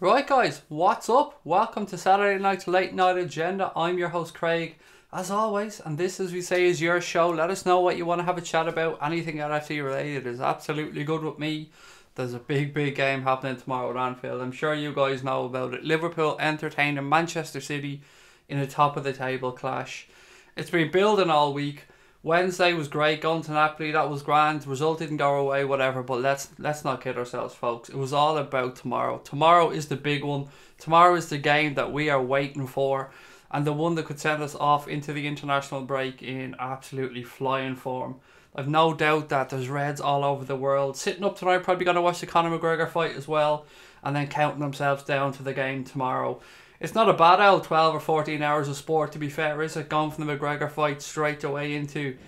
Right guys, what's up? Welcome to Saturday night's late night agenda. I'm your host Craig, as always, and this, as we say, is your show. Let us know what you want to have a chat about. Anything LFC related is absolutely good with me. There's a big game happening tomorrow at Anfield. I'm sure you guys know about it. Liverpool entertaining Manchester City in a top of the table clash. It's been building all week. Wednesday was great, going to Napoli, that was grand. Result didn't go away, whatever, but let's not kid ourselves, folks. It was all about tomorrow. Tomorrow is the big one. Tomorrow is the game that we are waiting for, and the one that could send us off into the international break in absolutely flying form. I've no doubt that there's Reds all over the world sitting up tonight, probably going to watch the Conor McGregor fight as well, and then counting themselves down to the game tomorrow. It's not a bad old 12 or 14 hours of sport, to be fair, is it? Going from the McGregor fight straight away into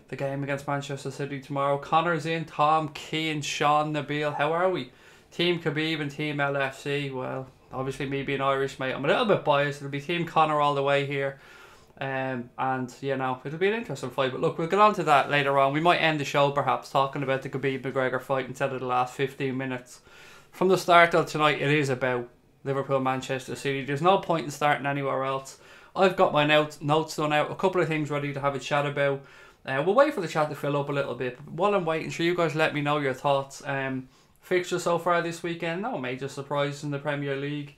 the game against Manchester City tomorrow. Connor's in, Tom, Keane, Sean, Nabil. How are we? Team Khabib and Team LFC. Well, obviously me being Irish, mate, I'm a little bit biased. It'll be Team Connor all the way here. And, you know, it'll be an interesting fight. But look, we'll get on to that later on. We might end the show, perhaps, talking about the Khabib-McGregor fight instead of the last 15 minutes. From the start of tonight, it is about Liverpool, Manchester City. There's no point in starting anywhere else. I've got my notes done out, a couple of things ready to have a chat about. We'll wait for the chat to fill up a little bit. But while I'm waiting, sure, you guys let me know your thoughts. Fixture so far this weekend, no major surprises in the Premier League.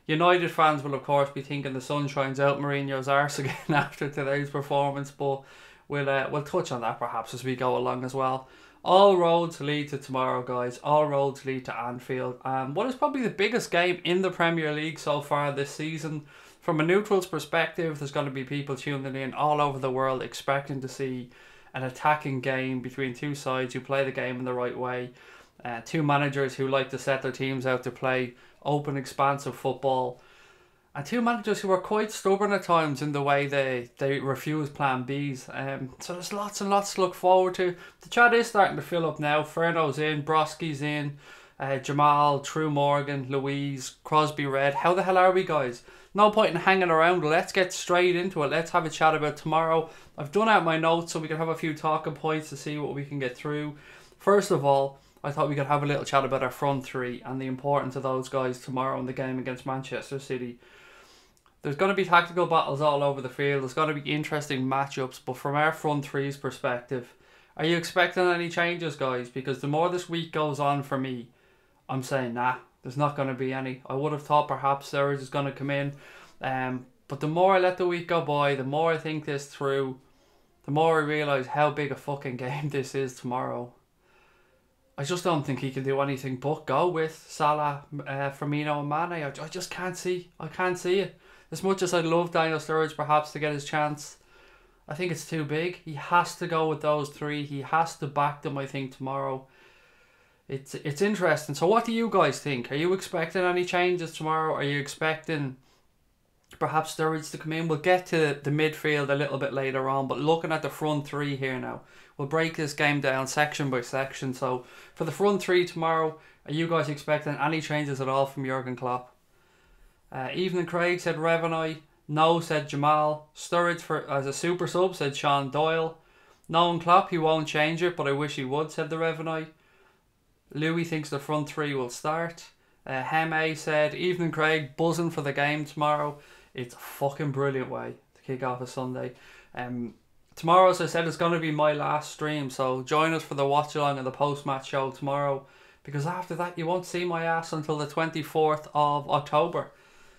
United fans will of course be thinking the sun shines out Mourinho's arse again after today's performance, but we'll touch on that perhaps as we go along as well. All roads lead to tomorrow, guys. All roads lead to Anfield. What is probably the biggest game in the Premier League so far this season. From a neutral's perspective, there's going to be people tuning in all over the world expecting to see an attacking game between two sides who play the game in the right way. Two managers who like to set their teams out to play open, expansive football. And two managers who are quite stubborn at times in the way they refuse plan Bs. So there's lots and lots to look forward to. The chat is starting to fill up now. Ferno's in, Broski's in, Jamal, True Morgan, Louise, Crosby Red. How the hell are we, guys? No point in hanging around. Let's get straight into it. Let's have a chat about tomorrow. I've done out my notes so we can have a few talking points to see what we can get through. First of all, I thought we could have a little chat about our front three and the importance of those guys tomorrow in the game against Manchester City. There's going to be tactical battles all over the field. There's going to be interesting matchups. But from our front three's perspective, are you expecting any changes, guys? Because the more this week goes on for me, I'm saying, nah, there's not going to be any. I would have thought perhaps Sturridge is going to come in. But the more I let the week go by, the more I think this through, the more I realise how big a fucking game this is tomorrow. I just don't think he can do anything but go with Salah, Firmino and Mane. I just can't see. I can't see it. As much as I'd love Daniel Sturridge perhaps to get his chance, I think it's too big. He has to go with those three. He has to back them, I think, tomorrow. It's interesting. So what do you guys think? Are you expecting any changes tomorrow? Are you expecting perhaps Sturridge to come in? We'll get to the midfield a little bit later on, but looking at the front three here now, we'll break this game down section by section. So for the front three tomorrow, are you guys expecting any changes at all from Jurgen Klopp? Evening Craig said Revenai. No, said Jamal. Sturridge for as a super sub, said Sean Doyle. Knowing Klopp, he won't change it, but I wish he would, said the Revenai. Louis thinks the front three will start. Heme said, Evening Craig, buzzing for the game tomorrow. It's a fucking brilliant way to kick off a Sunday. Tomorrow, as I said, is going to be my last stream, so join us for the watch along and the post-match show tomorrow, because after that you won't see my ass until the 24th of October.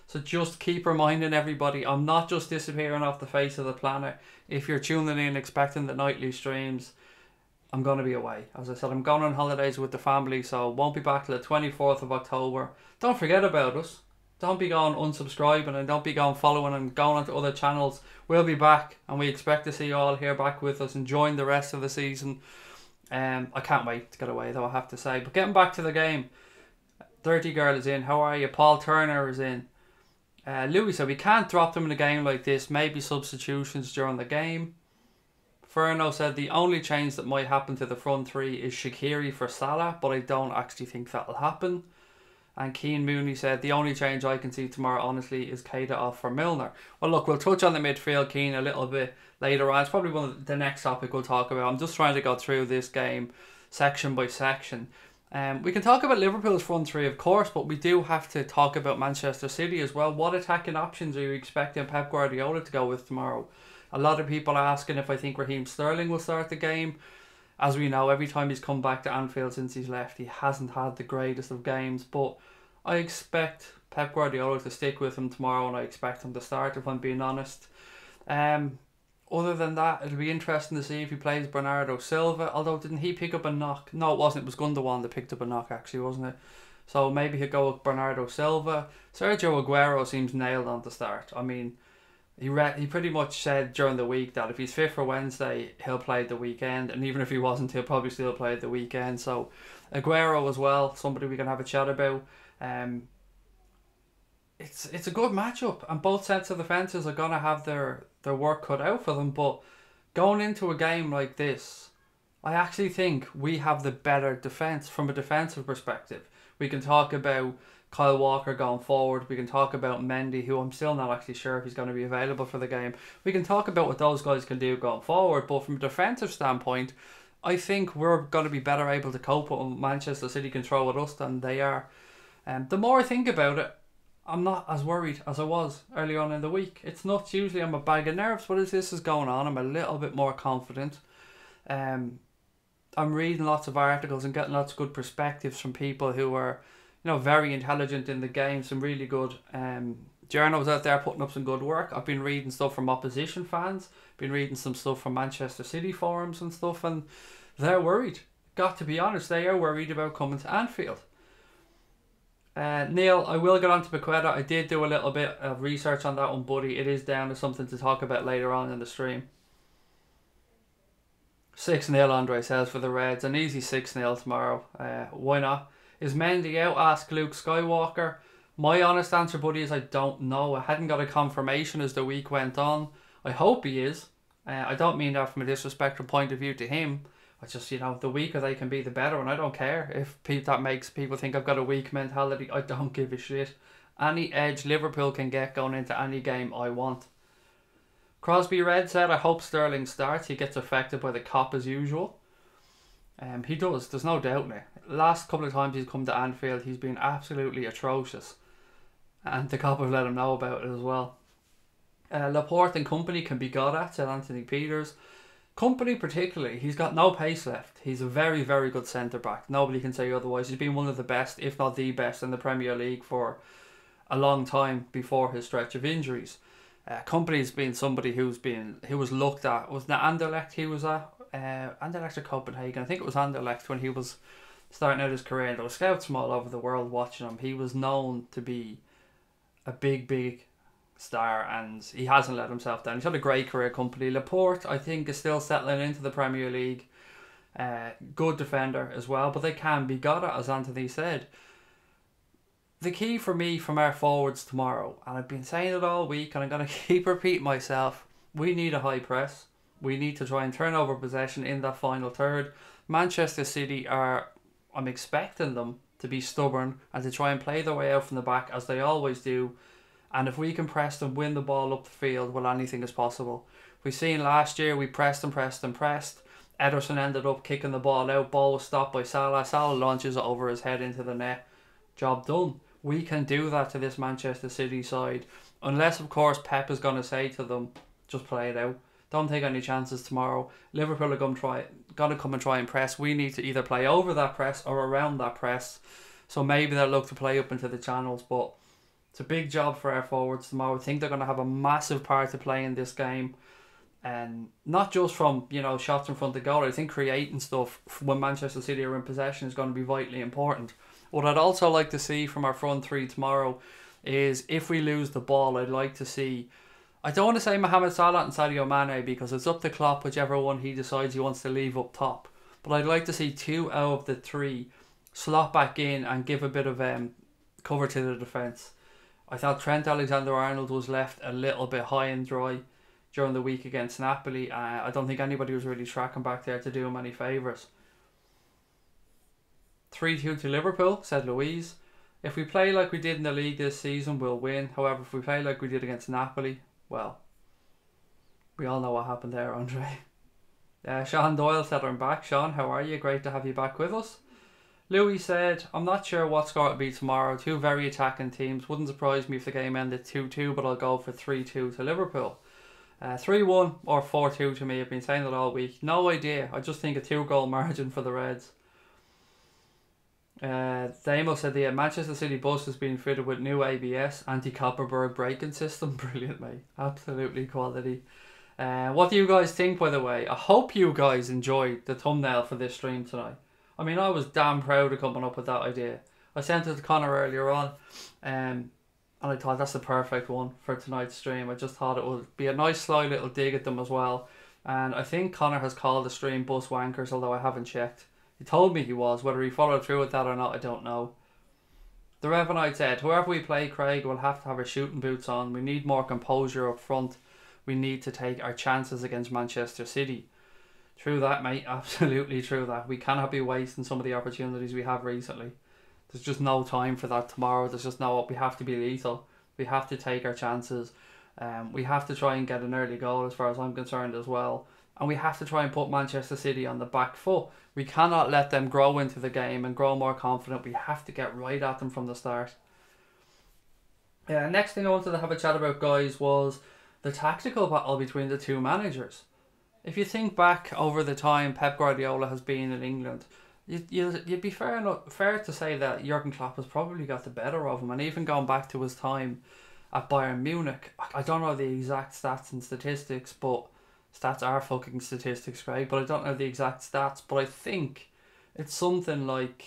So just keep reminding everybody, I'm not just disappearing off the face of the planet. If you're tuning in expecting the nightly streams, I'm going to be away. As I said, I'm going on holidays with the family, so won't be back till the 24th of October. Don't forget about us. Don't be going unsubscribing and don't be going following and going onto other channels. We'll be back and we expect to see you all here back with us enjoying the rest of the season. I can't wait to get away though, I have to say. But getting back to the game, Dirty Girl is in. How are you? Paul Turner is in. Louis said we can't drop them in a game like this. Maybe substitutions during the game. Ferno said the only change that might happen to the front three is Shaqiri for Salah, but I don't actually think that'll happen. And Keane Mooney said the only change I can see tomorrow, honestly, is Keita off for Milner. Well, look, we'll touch on the midfield, Keane, a little bit later on. It's probably one of the next topic we'll talk about. I'm just trying to go through this game section by section. We can talk about Liverpool's front three, of course, but we do have to talk about Manchester City as well. What attacking options are you expecting Pep Guardiola to go with tomorrow? A lot of people are asking if I think Raheem Sterling will start the game. As we know, every time he's come back to Anfield since he's left, he hasn't had the greatest of games. But I expect Pep Guardiola to stick with him tomorrow, and I expect him to start, if I'm being honest. Other than that, it'll be interesting to see if he plays Bernardo Silva. Although, didn't he pick up a knock? No, it wasn't. It was Gundogan that picked up a knock, actually, wasn't it? So maybe he'll go with Bernardo Silva. Sergio Aguero seems nailed on to start. I mean, he pretty much said during the week that if he's fit for Wednesday, he'll play the weekend. And even if he wasn't, he'll probably still play the weekend. So Aguero as well, somebody we can have a chat about. It's a good matchup, and both sets of defences are going to have their work cut out for them. But going into a game like this, I actually think we have the better defence from a defensive perspective. We can talk about Kyle Walker going forward. We can talk about Mendy, who I'm still not actually sure if he's going to be available for the game. We can talk about what those guys can do going forward. But from a defensive standpoint, I think we're going to be better able to cope with Manchester City can throw at us than they are. The more I think about it, I'm not as worried as I was early on in the week. It's nuts. Usually I'm a bag of nerves, but as this is going on, I'm a little bit more confident. I'm reading lots of articles and getting lots of good perspectives from people who are, very intelligent in the game. Some really good journals out there putting up some good work. I've been reading stuff from opposition fans, been reading some stuff from Manchester City forums and stuff, and they're worried. Got to be honest, they are worried about coming to Anfield. Neil, I will get on to Paqueta. I did do a little bit of research on that one, buddy. It is down to something to talk about later on in the stream. 6-0, Andre says, for the Reds. An easy 6-0 tomorrow. Why not? Is Mendy out? Ask Luke Skywalker. My honest answer, buddy, is I don't know. I hadn't got a confirmation as the week went on. I hope he is. I don't mean that from a disrespectful point of view to him. I just, the weaker they can be, the better, and I don't care if that makes people think I've got a weak mentality. I don't give a shit. Any edge Liverpool can get going into any game, I want. Crosby Red said, I hope Sterling starts. He gets affected by the cop as usual. He does, there's no doubt now. Last couple of times he's come to Anfield, he's been absolutely atrocious. And the cop have let him know about it as well. Laporte and company can be got at, said Anthony Peters. Company particularly, he's got no pace left. He's a very, very good centre-back. Nobody can say otherwise. He's been one of the best, if not the best, in the Premier League for a long time before his stretch of injuries. Company's been somebody who was looked at. Was it Anderlecht he was at? Anderlecht or Copenhagen? I think it was Anderlecht when he was starting out his career. And there were scouts from all over the world watching him. He was known to be a big star, and he hasn't let himself down. He's had a great career. Company. Laporte, I think, is still settling into the Premier League. Good defender as well, but they can be got at, as Anthony said. The key for me from our forwards tomorrow, and I've been saying it all week and I'm going to keep repeating myself, we need a high press. We need to try and turn over possession in that final third. Manchester City I'm expecting them to be stubborn and to try and play their way out from the back as they always do. And if we can press them, win the ball up the field, well, anything is possible. We've seen last year, we pressed. Ederson ended up kicking the ball out. Ball was stopped by Salah. Salah launches it over his head into the net. Job done. We can do that to this Manchester City side. Unless, of course, Pep is going to say to them, just play it out. Don't take any chances tomorrow. Liverpool are going to come and try and press. We need to either play over that press or around that press. So maybe they'll look to play up into the channels, but it's a big job for our forwards tomorrow. I think they're going to have a massive part to play in this game. And not just from, shots in front of goal. I think creating stuff when Manchester City are in possession is going to be vitally important. What I'd also like to see from our front three tomorrow is if we lose the ball, I'd like to see... I don't want to say Mohamed Salah and Sadio Mane because it's up to Klopp, whichever one he decides he wants to leave up top. But I'd like to see 2 out of the 3 slot back in and give a bit of cover to the defence. I thought Trent Alexander-Arnold was left a little bit high and dry during the week against Napoli. I don't think anybody was really tracking back there to do him any favours. 3-2 to Liverpool, said Louise. If we play like we did in the league this season, we'll win. However, if we play like we did against Napoli, well, we all know what happened there, Andre. Sean Doyle said I'm back. Sean, how are you? Great to have you back with us. Louis said, I'm not sure what score it'll be tomorrow. Two very attacking teams. Wouldn't surprise me if the game ended 2-2, but I'll go for 3-2 to Liverpool. 3-1 or 4-2 to me. I've been saying it all week. No idea. I just think a 2-goal margin for the Reds. Damo said the Manchester City bus has been fitted with new ABS, anti-Copperberg braking system. Brilliant, mate. Absolutely quality. What do you guys think, by the way? I hope you guys enjoyed the thumbnail for this stream tonight. I mean, I was damn proud of coming up with that idea. I sent it to Connor earlier on, and I thought that's the perfect one for tonight's stream. I just thought it would be a nice sly little dig at them as well. And I think Connor has called the stream Bus Wankers, although I haven't checked. He told me he was. Whether he followed through with that or not, I don't know. The Revenite said, whoever we play, Craig, will have to have our shooting boots on. We need more composure up front. We need to take our chances against Manchester City. True that, mate. Absolutely true that. We cannot be wasting some of the opportunities we have recently. There's just no time for that tomorrow. There's just no... We have to be lethal. We have to take our chances. We have to try and get an early goal as far as I'm concerned as well. And we have to try and put Manchester City on the back foot. We cannot let them grow into the game and grow more confident. We have to get right at them from the start. Next thing I wanted to have a chat about, guys, was the tactical battle between the two managers. If you think back over the time Pep Guardiola has been in England, you'd be fair to say that Jurgen Klopp has probably got the better of him. And even going back to his time at Bayern Munich, I don't know the exact stats and statistics, but stats are fucking statistics, Craig. But I don't know the exact stats, but I think it's something like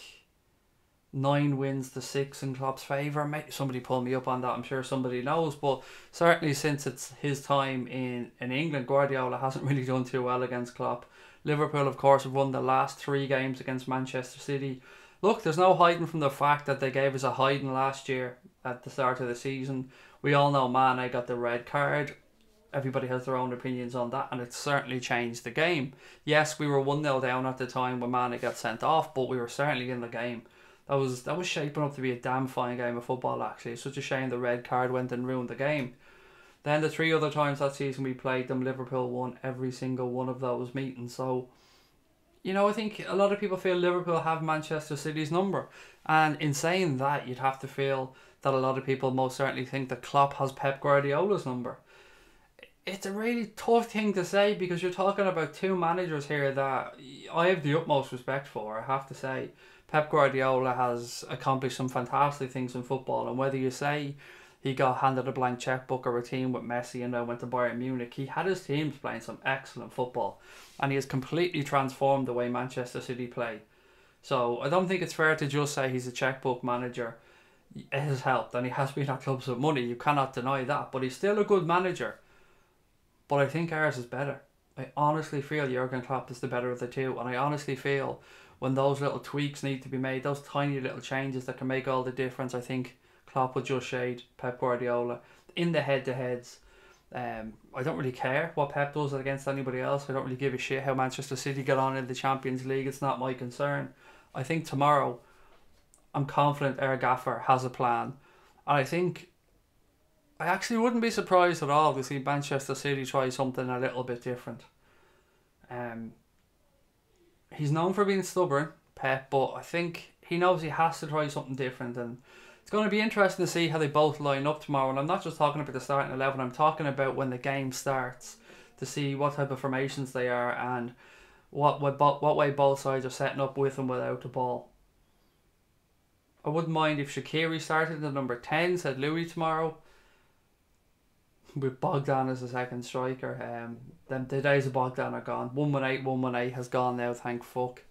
9 wins to 6 in Klopp's favour. Maybe somebody pull me up on that. I'm sure somebody knows. But certainly since it's his time in England, Guardiola hasn't really done too well against Klopp. Liverpool, of course, have won the last 3 games against Manchester City. Look, there's no hiding from the fact that they gave us a hiding last year at the start of the season. We all know Mane got the red card. Everybody has their own opinions on that, and it certainly changed the game. Yes, we were 1-0 down at the time when Mane got sent off, but we were certainly in the game. That was shaping up to be a damn fine game of football, actually. It's such a shame the red card went and ruined the game. Then the 3 other times that season we played them, Liverpool won every single one of those meetings. So, you know, I think a lot of people feel Liverpool have Manchester City's number. And in saying that, you'd have to feel that a lot of people most certainly think that Klopp has Pep Guardiola's number. It's a really tough thing to say because you're talking about 2 managers here that I have the utmost respect for, I have to say. Pep Guardiola has accomplished some fantastic things in football, and whether you say he got handed a blank checkbook or a team with Messi and then went to Bayern Munich, he had his teams playing some excellent football, and he has completely transformed the way Manchester City play. So I don't think it's fair to just say he's a checkbook manager. It has helped, and he has been at clubs with money, you cannot deny that, but he's still a good manager. But I think ours is better. I honestly feel Jurgen Klopp is the better of the two, and I honestly feel when those little tweaks need to be made, those tiny little changes that can make all the difference, I think Klopp would just shade Pep Guardiola in the head-to-heads. I don't really care what Pep does against anybody else. I don't really give a shit how Manchester City get on in the Champions League. It's not my concern. I think tomorrow, I'm confident our gaffer has a plan. And I think I actually wouldn't be surprised at all to see Manchester City try something a little bit different. He's known for being stubborn, Pep, but I think he knows he has to try something different, and it's going to be interesting to see how they both line up tomorrow. And I'm not just talking about the starting 11, I'm talking about when the game starts, to see what type of formations they are and what way both sides are setting up with and without the ball. I wouldn't mind if Shaqiri started at number 10, said Louis tomorrow, with Bogdan as a second striker. The days of Bogdan are gone. 118 has gone now, thank fuck.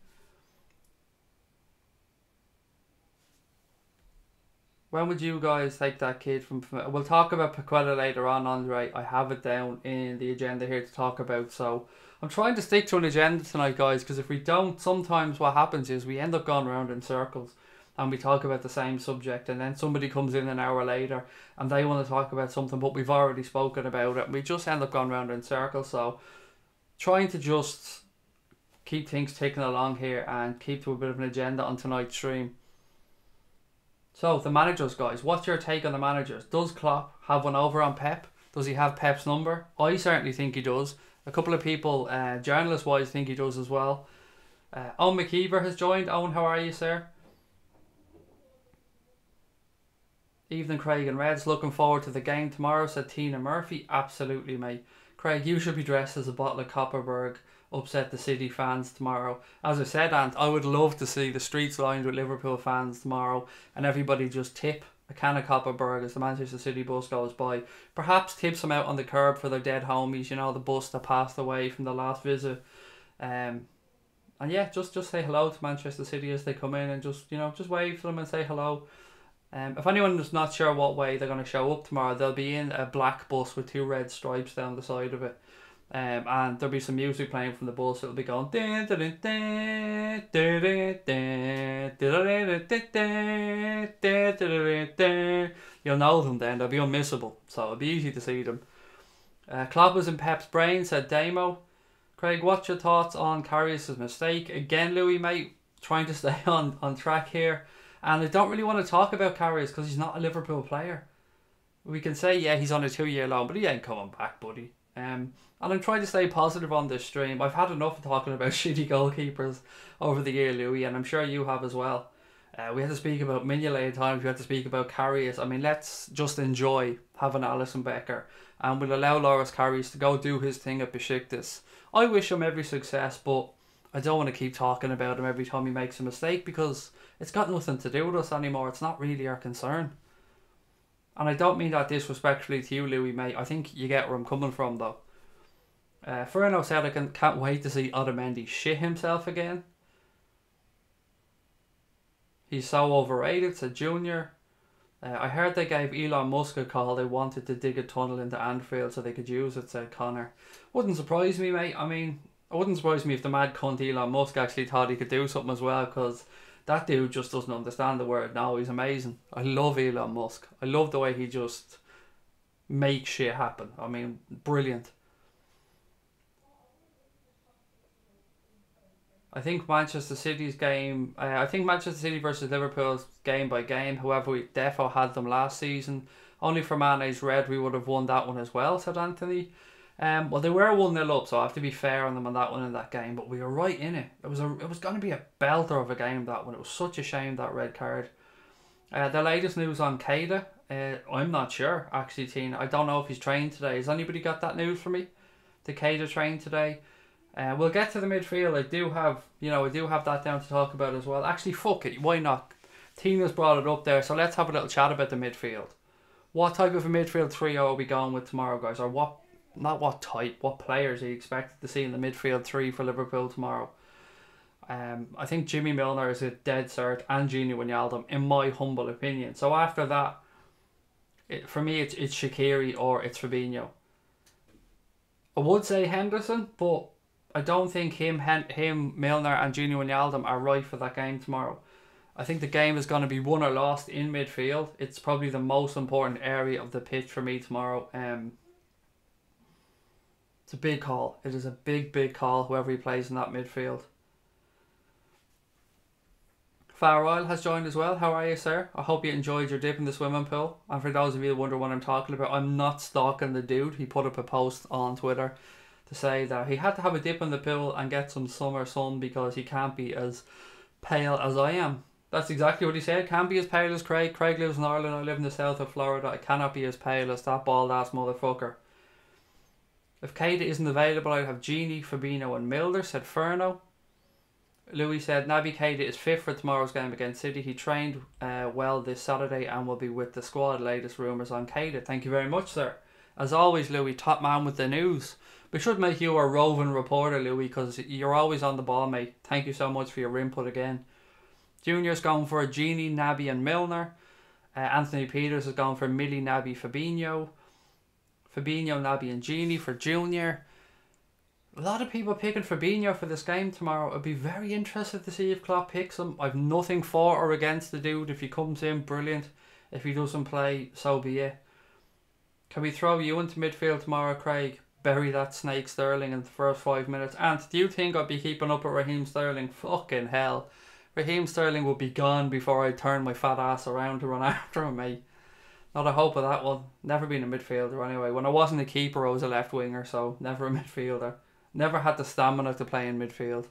When would you guys take that kid from... We'll talk about Paqueta later on, Andre. I have it down in the agenda here to talk about. So I'm trying to stick to an agenda tonight, guys, because if we don't, sometimes what happens is we end up going around in circles and we talk about the same subject, and then somebody comes in an hour later and they want to talk about something, but we've already spoken about it, and we just end up going around in circles. So trying to just keep things ticking along here and keep to a bit of an agenda on tonight's stream. So the managers, guys, what's your take on the managers? Does Klopp have one over on Pep? Does he have Pep's number? I certainly think he does. A couple of people, journalist wise, think he does as well. Owen McKeever has joined. Owen, how are you, sir? Evening, Craig and Reds. Looking forward to the game tomorrow, said Tina Murphy. Absolutely, mate. Craig, you should be dressed as a bottle of Copperberg. Upset the City fans tomorrow. As I said, Ant, I would love to see the streets lined with Liverpool fans tomorrow and everybody just tip a can of Copperberg as the Manchester City bus goes by. Perhaps tip some out on the curb for their dead homies, you know, the bus that passed away from the last visit. And yeah, just say hello to Manchester City as they come in and just wave to them and say hello. If anyone is not sure what way they're going to show up tomorrow, they'll be in a black bus with 2 red stripes down the side of it. And there'll be some music playing from the bus. It'll be going. You'll know them then. They'll be unmissable. So it'll be easy to see them. Klopp was in Pep's brain, said Damo. Craig, what's your thoughts on Karius' mistake? Again, Louis, mate, trying to stay on track here. And I don't really want to talk about Karius because he's not a Liverpool player. We can say, yeah, he's on a 2-year loan, but he ain't coming back, buddy. And I'm trying to stay positive on this stream. I've had enough of talking about shitty goalkeepers over the year, Louis, and I'm sure you have as well. We had to speak about Mignolet at times. We had to speak about Karius. I mean, let's just enjoy having Alisson Becker, and we'll allow Loris Karius to go do his thing at Besiktas. I wish him every success, but I don't want to keep talking about him every time he makes a mistake because it's got nothing to do with us anymore. It's not really our concern. And I don't mean that disrespectfully to you, Louis, mate. I think you get where I'm coming from, though. Furno said, I can't wait to see Otamendi shit himself again. He's so overrated, said Junior. I heard they gave Elon Musk a call. They wanted to dig a tunnel into Anfield so they could use it, said Connor. Wouldn't surprise me, mate. I mean, it wouldn't surprise me if the mad cunt Elon Musk actually thought he could do something as well, because that dude just doesn't understand the word. No, he's amazing. I love Elon Musk. I love the way he just makes shit happen. I mean, brilliant. I think Manchester City's game, I think Manchester City versus Liverpool's game by game. However, we defo had them last season. Only for Mane's red, we would have won that one as well, said Anthony. Well, they were 1-0 up, so I have to be fair on them on that one in that game. But we were right in it. It was going to be a belter of a game, that one. It was such a shame, that red card. The latest news on Keita. I'm not sure, actually, Tina. I don't know if he's trained today. Has anybody got that news for me? Did Keita train today? We'll get to the midfield. I do have that down to talk about as well. Actually, fuck it. Why not? Tina's brought it up there, so let's have a little chat about the midfield. What type of a midfield trio are we going with tomorrow, guys? Or what? Not what type. What players are you expected to see in the midfield 3 for Liverpool tomorrow? I think Jimmy Milner is a dead cert, and Gini Wijnaldum, in my humble opinion. So after that, for me, it's Shaqiri or it's Fabinho. I would say Henderson, but I don't think him, Milner and Gini Wijnaldum are right for that game tomorrow. I think the game is going to be won or lost in midfield. It's probably the most important area of the pitch for me tomorrow. It's a big call. It is a big call, whoever he plays in that midfield. Far Oil has joined as well. How are you, sir? I hope you enjoyed your dip in the swimming pool. And for those of you that wonder what I'm talking about, I'm not stalking the dude. He put up a post on Twitter to say that he had to have a dip in the pool and get some summer sun because he can't be as pale as I am. That's exactly what he said. Can't be as pale as Craig. Craig lives in Ireland. I live in the south of Florida. I cannot be as pale as that bald ass motherfucker. If Keita isn't available, I'd have Gini, Fabinho and Milner, said Furno. Louis said Naby Keita is fit for tomorrow's game against City. He trained well this Saturday and will be with the squad. Latest rumours on Keita. Thank you very much, sir. As always, Louis, top man with the news. We should make you a roving reporter, Louis, because you're always on the ball, mate. Thank you so much for your input again. Junior's going for Gini, Naby and Milner. Anthony Peters has gone for Millie, Naby, Fabinho. Fabinho, Naby and Gini for Junior. A lot of people picking Fabinho for this game tomorrow. I'd be very interested to see if Klopp picks him. I've nothing for or against the dude. If he comes in, brilliant. If he doesn't play, so be it. Can we throw you into midfield tomorrow, Craig? Bury that snake Sterling in the first 5 minutes. And do you think I'd be keeping up with Raheem Sterling? Fucking hell. Raheem Sterling would be gone before I turn my fat ass around to run after him, mate. Not a hope of that one. Never been a midfielder anyway. When I wasn't a keeper, I was a left winger, so never a midfielder. Never had the stamina to play in midfield.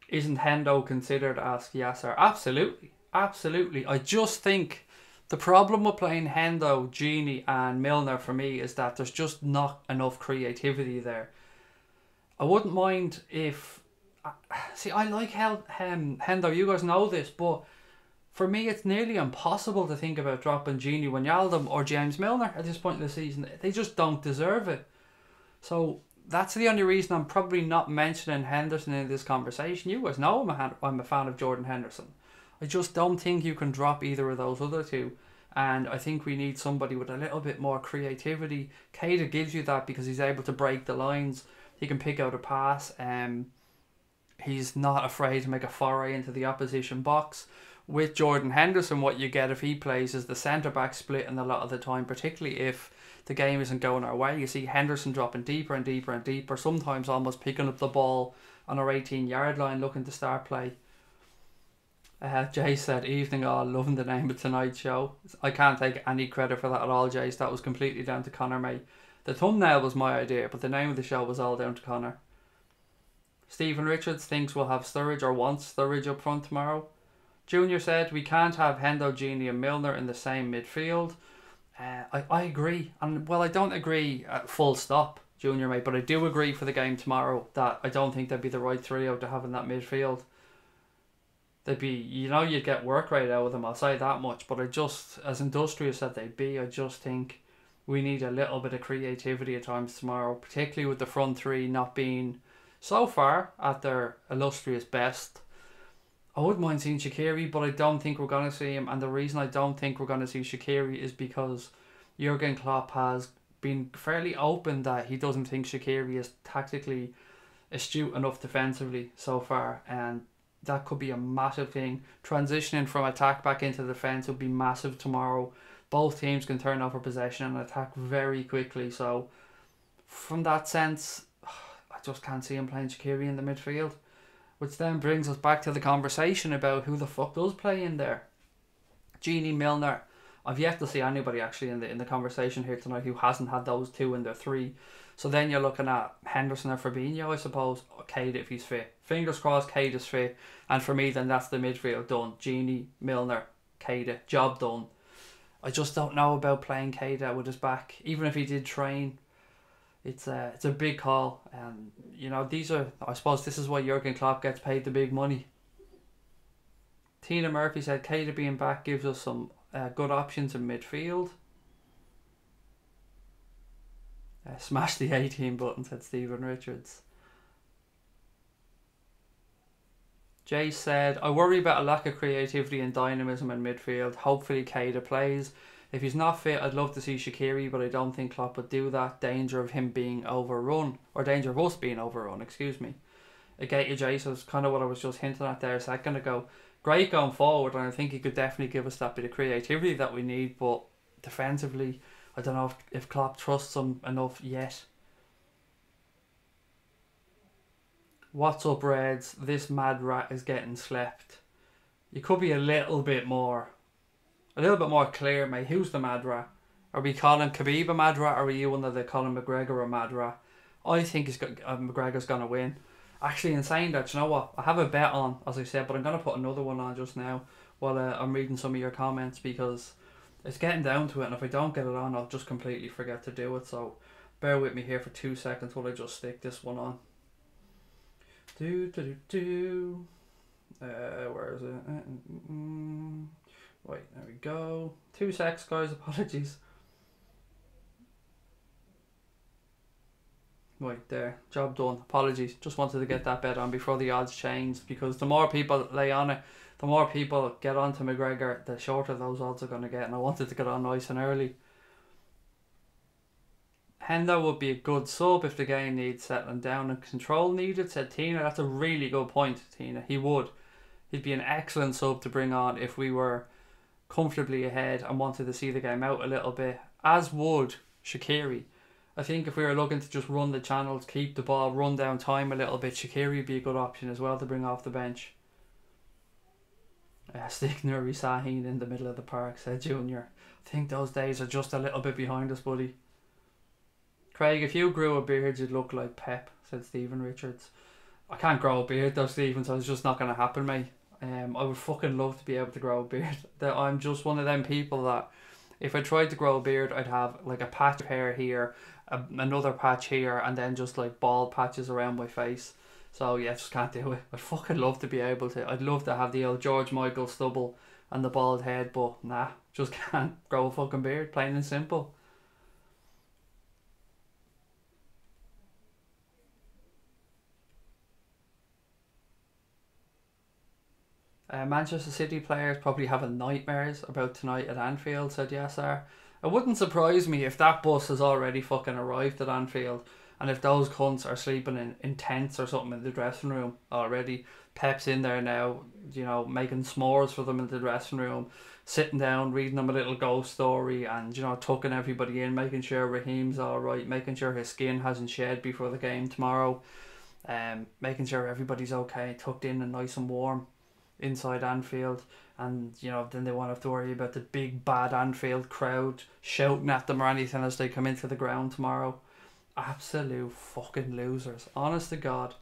Isn't Hendo considered? Asked Yasser. Absolutely. Absolutely. I just think The problem with playing Hendo, Genie and Milner for me is that there's just not enough creativity there. I wouldn't mind if... See, I like Hendo, you guys know this, but for me it's nearly impossible to think about dropping Genie Wijnaldum or James Milner at this point in the season. They just don't deserve it. So that's the only reason I'm probably not mentioning Henderson in this conversation. You guys know I'm a fan of Jordan Henderson. I just don't think you can drop either of those other two. And I think we need somebody with a little bit more creativity. Keita gives you that because he's able to break the lines. He can pick out a pass. He's not afraid to make a foray into the opposition box. With Jordan Henderson, what you get if he plays is the centre-back split in a lot of the time, particularly if the game isn't going our way. You see Henderson dropping deeper and deeper and deeper, sometimes almost picking up the ball on our 18-yard line looking to start play. Jay said, evening all, loving the name of tonight's show. I can't take any credit for that at all, Jace. That was completely down to Connor, mate. The thumbnail was my idea, but the name of the show was all down to Connor. Stephen Richards thinks we'll have Sturridge or wants Sturridge up front tomorrow. Junior said, we can't have Hendo, Genie and Milner in the same midfield. I agree. And, well, I don't agree at full stop, Junior, mate, but I do agree for the game tomorrow that I don't think they'd be the right trio to have in that midfield. They'd be, you'd get work rate out of them, I'll say that much. But I just, as industrious that they'd be, I just think we need a little bit of creativity at times tomorrow, particularly with the front three not being, so far, at their illustrious best. I wouldn't mind seeing Shaqiri, but I don't think we're going to see him. And the reason I don't think we're going to see Shaqiri is because Jurgen Klopp has been fairly open that he doesn't think Shaqiri is tactically astute enough defensively so far. And that could be a massive thing. Transitioning from attack back into defence would be massive tomorrow. Both teams can turn over possession and attack very quickly. So, from that sense, I just can't see him playing Shaqiri in the midfield. Which then brings us back to the conversation about who the fuck does play in there. Genie, Milner. I've yet to see anybody actually in the conversation here tonight who hasn't had those two in their three. So then you're looking at Henderson or Fabinho, I suppose. Or Keita if he's fit. Fingers crossed Keita's fit. And for me then that's the midfield done. Genie, Milner, Keita. Job done. I just don't know about playing Keita with his back. Even if he did train. It's a big call. And, I suppose this is why Jurgen Klopp gets paid the big money. Tina Murphy said Keita being back gives us some good options in midfield. Smash the 18 button, said Stephen Richards. Jay said, I worry about a lack of creativity and dynamism in midfield. Hopefully Keita plays. If he's not fit, I'd love to see Shaqiri, but I don't think Klopp would do that. Danger of him being overrun. Or danger of us being overrun, excuse me. I get you, Jay, so it's kind of what I was just hinting at there a second ago. Great going forward, and I think he could definitely give us that bit of creativity that we need, but defensively, I don't know if Klopp trusts him enough yet. What's up, Reds? This mad rat is getting slept. You could be a little bit more clear, mate. Who's the mad rat? Are we calling Khabib a mad rat, or are you one that they calling McGregor a mad rat? I think McGregor's going to win. Actually, in saying that, you know what? I have a bet on, as I said, but I'm going to put another one on just now while I'm reading some of your comments, because it's getting down to it, and if I don't get it on, I'll just completely forget to do it. So bear with me here for 2 seconds while I just stick this one on. Where is it? Wait, there we go. 2 secs, guys. Apologies. Right there, job done. Apologies, just wanted to get that bet on before the odds changed, because the more people lay on it, the more people get on to McGregor, the shorter those odds are going to get, and I wanted to get on nice and early. Hendo would be a good sub if the game needs settling down and control needed, said Tina. That's a really good point, Tina. He would. He'd be an excellent sub to bring on if we were comfortably ahead and wanted to see the game out a little bit, as would Shaqiri. I think if we were looking to just run the channels, keep the ball, run down time a little bit, Shaqiri would be a good option as well to bring off the bench. Stick Nuri Sahin in the middle of the park, said Junior. I think those days are just a little bit behind us, buddy. Craig, if you grew a beard, you'd look like Pep, said Stephen Richards. I can't grow a beard though, Stephen, so it's just not going to happen, mate. I would fucking love to be able to grow a beard. That I'm just one of them people that if I tried to grow a beard, I'd have like a patch of hair here, another patch here, and then just like bald patches around my face. So yeah, just can't do it. I'd fucking love to be able to. I'd love to have the old George Michael stubble and the bald head, but nah, just can't grow a fucking beard, plain and simple. Manchester City players probably having nightmares about tonight at Anfield, said Yasser. It wouldn't surprise me if that bus has already fucking arrived at Anfield and if those cunts are sleeping in tents or something in the dressing room already. Pep's in there now, you know, making s'mores for them in the dressing room, sitting down, reading them a little ghost story and, you know, tucking everybody in, making sure Raheem's alright, making sure his skin hasn't shed before the game tomorrow, making sure everybody's okay, tucked in and nice and warm inside Anfield. And you know, then they won't have to worry about the big bad Anfield crowd shouting at them or anything as they come into the ground tomorrow. Absolute fucking losers, honest to God.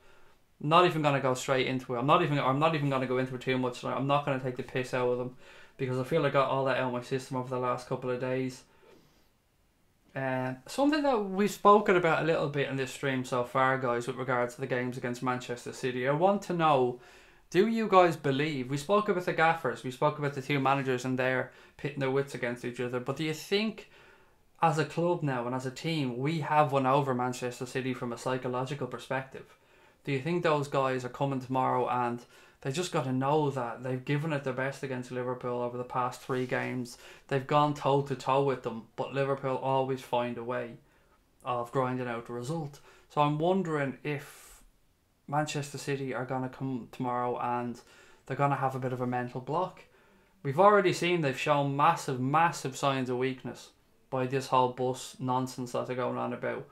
Not even gonna go straight into it. I'm not even gonna go into it too much tonight. I'm not gonna take the piss out of them because I feel I got all that out of my system over the last couple of days. Something that we've spoken about a little bit in this stream so far, guys, with regards to the games against Manchester City. I want to know, do you guys believe, we spoke about the gaffers, we spoke about the two managers and they're pitting their wits against each other, but do you think as a club now and as a team we have won over Manchester City from a psychological perspective? Do you think those guys are coming tomorrow and they just got to know that they've given it their best against Liverpool over the past 3 games? They've gone toe to toe with them, but Liverpool always find a way of grinding out the result. So I'm wondering if Manchester City are going to come tomorrow and they're going to have a bit of a mental block. We've already seen they've shown massive signs of weakness by this whole bus nonsense that they're going on about,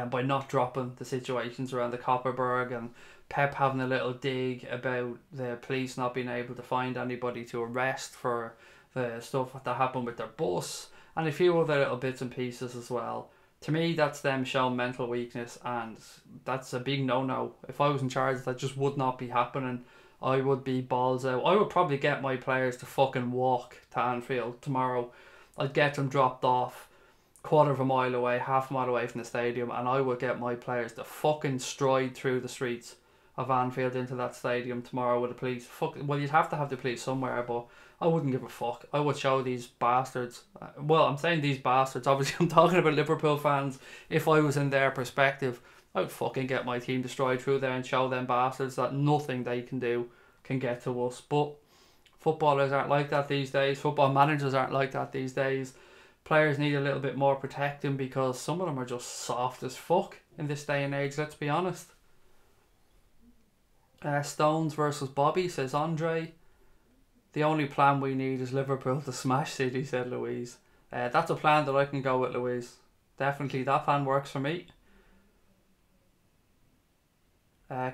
by not dropping the situations around the Copperberg, and Pep having a little dig about the police not being able to find anybody to arrest for the stuff that happened with their bus, and a few other little bits and pieces as well. To me, that's them showing mental weakness, and that's a big no-no. If I was in charge, that just would not be happening. I would be balls out. I would probably get my players to fucking walk to Anfield tomorrow. I'd get them dropped off quarter of a mile away, half a mile away from the stadium, and I would get my players to fucking stride through the streets of Anfield into that stadium tomorrow with the police. Well, you'd have to have the police somewhere, but I wouldn't give a fuck. I would show these bastards, well, I'm saying these bastards, obviously I'm talking about Liverpool fans. If I was in their perspective, I would fucking get my team to stride through there and show them bastards that nothing they can do can get to us. But footballers aren't like that these days. Football managers aren't like that these days. Players need a little bit more protecting because some of them are just soft as fuck in this day and age, let's be honest. Stones versus Bobby, says Andre. The only plan we need is Liverpool to smash City, said Louise. That's a plan that I can go with, Louise. Definitely, that plan works for me.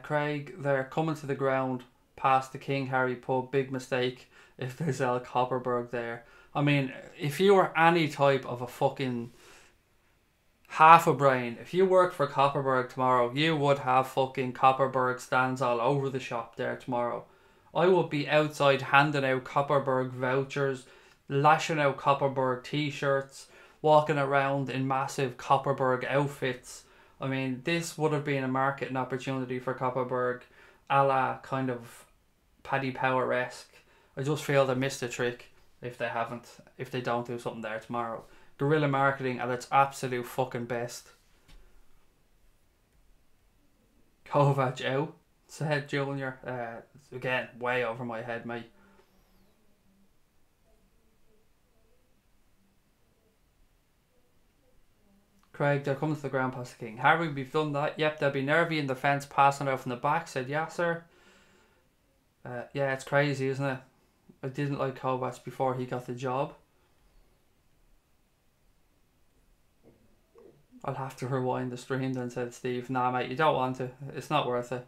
Craig, they're coming to the ground past the King Harry pub. Big mistake if there's El Copperberg there. I mean, if you were any type of a fucking half a brain, if you worked for Copperberg tomorrow, you would have fucking Copperberg stands all over the shop there tomorrow. I would be outside handing out Copperberg vouchers, lashing out Copperberg t-shirts, walking around in massive Copperberg outfits. I mean, this would have been a marketing opportunity for Copperberg, a la kind of Paddy Power-esque. I just feel they missed a trick if they don't do something there tomorrow. Guerrilla marketing at its absolute fucking best. Kovac out, said Junior. Again, way over my head, mate. Craig, they're coming to the ground past the King. Harry, we've done that. Yep, they'll be nervy in the fence passing out from the back, said Yasser. Yeah, it's crazy, isn't it? I didn't like Kovac before he got the job. I'll have to rewind the stream then, said Steve. Nah, mate, you don't want to. It's not worth it.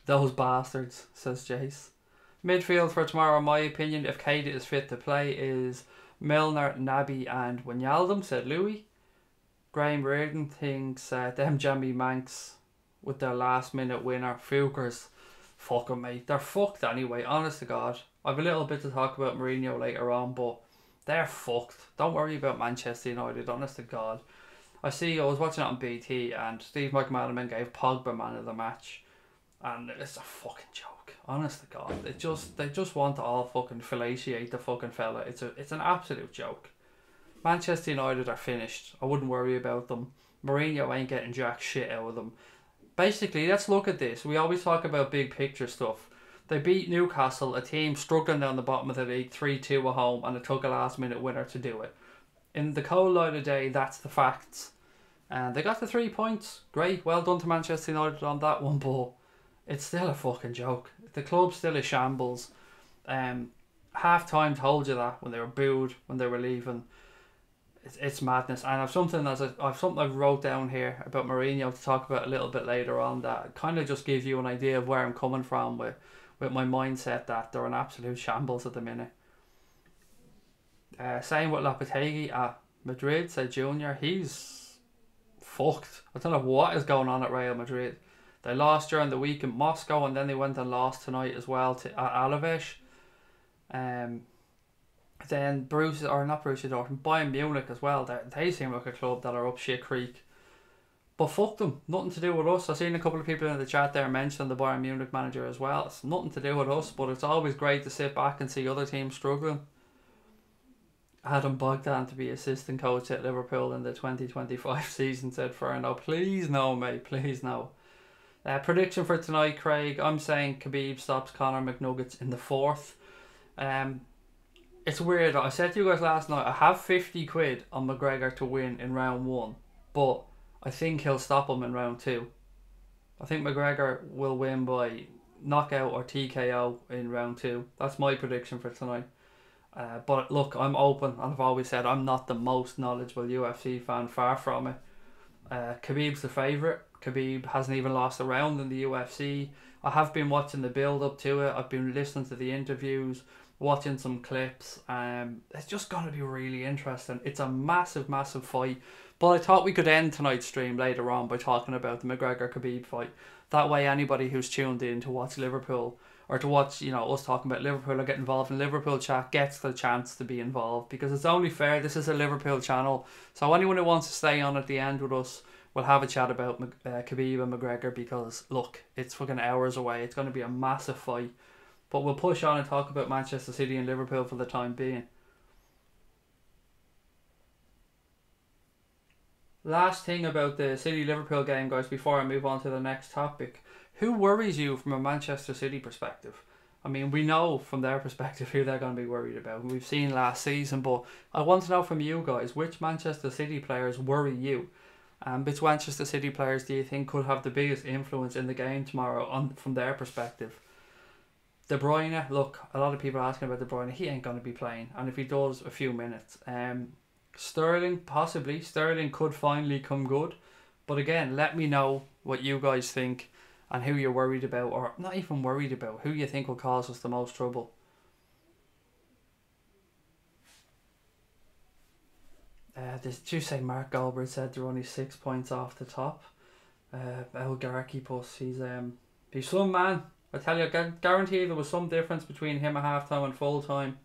Those bastards, says Jace. Midfield for tomorrow, in my opinion, if Keita is fit to play, is Milner, Naby and Wijnaldum, said Louis. Graham Reardon thinks them Jamie Manx with their last minute winner. Fukers. fuck 'em, mate. They're fucked anyway, honest to God. I've a little bit to talk about Mourinho later on, but they're fucked. Don't worry about Manchester United, honest to God. I was watching it on BT and Steve McManaman gave Pogba man of the match. And it's a fucking joke, honest to God. They just want to all fucking fellatiate the fucking fella. It's an absolute joke. Manchester United are finished. I wouldn't worry about them. Mourinho ain't getting jack shit out of them. Basically, let's look at this. We always talk about big picture stuff. They beat Newcastle, a team struggling down the bottom of the league, 3-2 at home, and it took a last minute winner to do it. In the cold light of day, that's the facts. And they got the 3 points. Great, well done to Manchester United on that one, but it's still a fucking joke. The club's still a shambles. Half time told you that when they were booed, when they were leaving. It's madness. And I've something I wrote down here about Mourinho to talk about a little bit later on that kind of just gives you an idea of where I'm coming from with my mindset that they're an absolute shambles at the minute. Same with Lopetegui at Madrid, said Junior. He's fucked. I don't know what is going on at Real Madrid. They lost during the week in Moscow and then they went and lost tonight as well at Alaves. Then Bayern Munich as well. They seem like a club that are up shit creek. But fuck them. Nothing to do with us. I've seen a couple of people in the chat there mention the Bayern Munich manager as well. It's nothing to do with us, but it's always great to sit back and see other teams struggling. Adam Bogdan to be assistant coach at Liverpool in the 2025 season, said Ferno. Please no, mate. Please no. Prediction for tonight, Craig. I'm saying Khabib stops Conor McNuggets in the 4th. It's weird. I said to you guys last night, I have 50 quid on McGregor to win in round 1, but I think he'll stop him in round 2. I think McGregor will win by knockout or TKO in round 2. That's my prediction for tonight. But look, I'm open, and I've always said I'm not the most knowledgeable UFC fan, far from it. Khabib's the favourite. Khabib hasn't even lost a round in the UFC. I have been watching the build up to it. I've been listening to the interviews, watching some clips. It's just going to be really interesting. It's a massive, massive fight. But I thought we could end tonight's stream later on by talking about the McGregor-Khabib fight. That way anybody who's tuned in to watch Liverpool, or to watch, us talking about Liverpool or get involved in Liverpool chat, gets the chance to be involved. Because it's only fair. This is a Liverpool channel. So anyone who wants to stay on at the end with us, we'll have a chat about Khabib and McGregor, because look, it's fucking hours away. It's going to be a massive fight. But we'll push on and talk about Manchester City and Liverpool for the time being. Last thing about the City-Liverpool game, guys, before I move on to the next topic. Who worries you from a Manchester City perspective? I mean, we know from their perspective who they're going to be worried about. We've seen last season, but I want to know from you guys, which Manchester City players worry you? Which Manchester City players do you think could have the biggest influence in the game tomorrow from their perspective? De Bruyne, look, a lot of people are asking about De Bruyne. He ain't going to be playing, and if he does, a few minutes. Sterling, possibly. Sterling could finally come good. But again, let me know what you guys think and who you're worried about, or not even worried about, who you think will cause us the most trouble. Did you say Mark Goldberg said they're only 6 points off the top? El Garkipus, he's some man. I tell you, I guarantee there was some difference between him at half time and full time.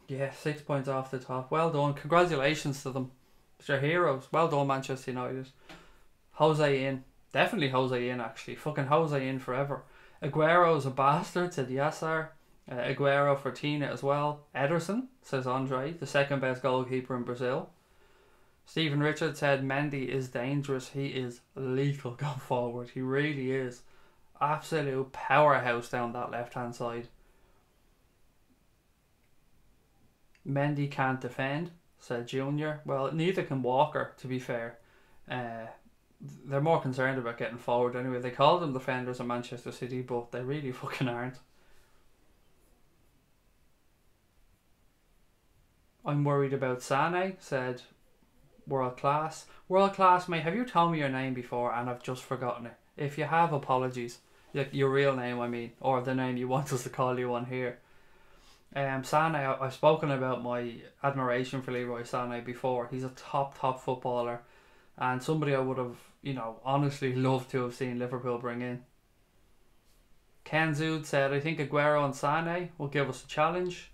Yeah, 6 points off the top. Well done. Congratulations to them. They're heroes. Well done, Manchester United. Jose in. Definitely Jose in, actually. Fucking Jose in forever. Aguero's a bastard, said Yassar. Aguero for Tina as well. Ederson, says Andre, the second best goalkeeper in Brazil. Stephen Richards said Mendy is dangerous. He is lethal going forward. He really is. Absolute powerhouse down that left hand side. Mendy can't defend, said Junior. Well, neither can Walker, to be fair. They're more concerned about getting forward anyway. They call them defenders in Manchester City, but they really fucking aren't. I'm worried about Sané, said world class. World class, mate, have you told me your name before and I've just forgotten it? If you have, apologies. Your real name, I mean, or the name you want us to call you on here. Sané, I've spoken about my admiration for Leroy Sané before. He's a top footballer, and somebody I would have, honestly loved to have seen Liverpool bring in. Ken Zood said, I think Aguero and Sané will give us a challenge.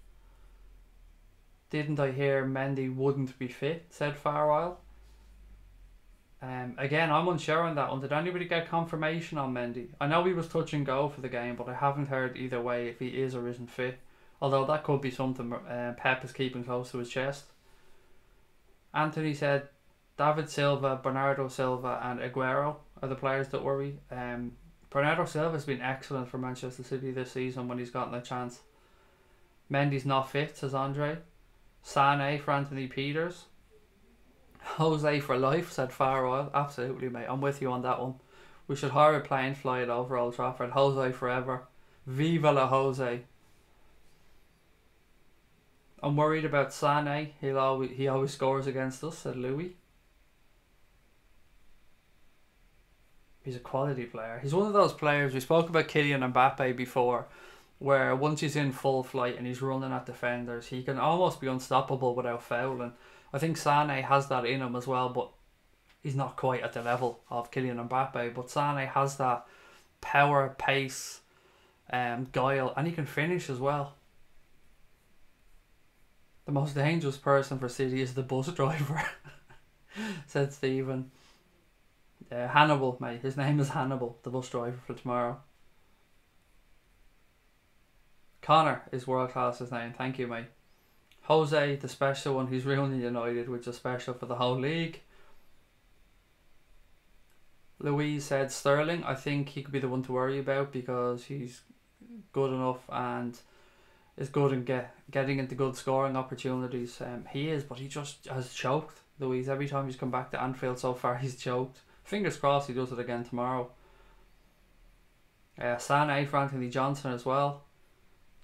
Didn't I hear Mendy wouldn't be fit, said Farwell. Again, I'm unsure on that one. Did anybody get confirmation on Mendy? I know he was touch and go for the game, but I haven't heard either way if he is or isn't fit. Although that could be something Pep is keeping close to his chest. Anthony said David Silva, Bernardo Silva and Aguero are the players that worry. Bernardo Silva has been excellent for Manchester City this season when he's gotten a chance. Mendy's not fit, says Andre. Sané for Anthony Peters. Jose for life, said Farwell. Absolutely, mate. I'm with you on that one. We should hire a plane flight over Old Trafford. Jose forever. Viva la Jose. I'm worried about Sané. He always scores against us, said Louis. He's a quality player. He's one of those players, we spoke about Kylian Mbappe before, where once he's in full flight and he's running at defenders, he can almost be unstoppable without fouling. I think Sané has that in him as well, but he's not quite at the level of Kylian Mbappe. But Sané has that power, pace, guile, and he can finish as well. The most dangerous person for City is the bus driver, said Stephen. Hannibal, mate. His name is Hannibal, the bus driver for tomorrow. Connor is world class, his name. Thank you, mate. Jose, the special one, he's ruining United, which is special for the whole league. Louise said Sterling. I think he could be the one to worry about because he's good enough and is good in getting into good scoring opportunities. He is, but he just has choked, Louise. Every time he's come back to Anfield so far, he's choked. Fingers crossed he does it again tomorrow. Sané for Anthony Johnson as well.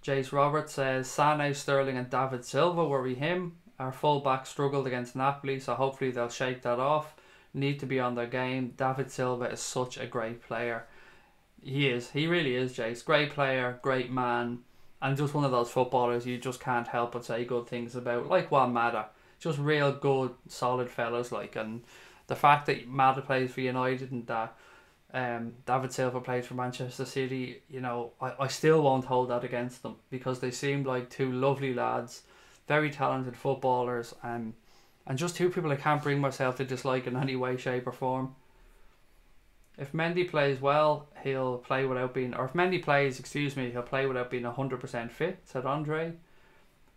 Jace Roberts says Sané, Sterling and David Silva worry him. Our fullback struggled against Napoli, so hopefully they'll shake that off. Need to be on their game. David Silva is such a great player. He is. He really is, Jace. Great player, great man, and just one of those footballers you just can't help but say good things about. Like Juan Mata. Just real good, solid fellas. And the fact that Mata plays for United and that David Silva plays for Manchester City, I still won't hold that against them because they seem like two lovely lads, very talented footballers, and just two people I can't bring myself to dislike in any way, shape or form. If Mendy plays well, he'll play without being, or if Mendy plays, he'll play without being 100% fit, said Andre.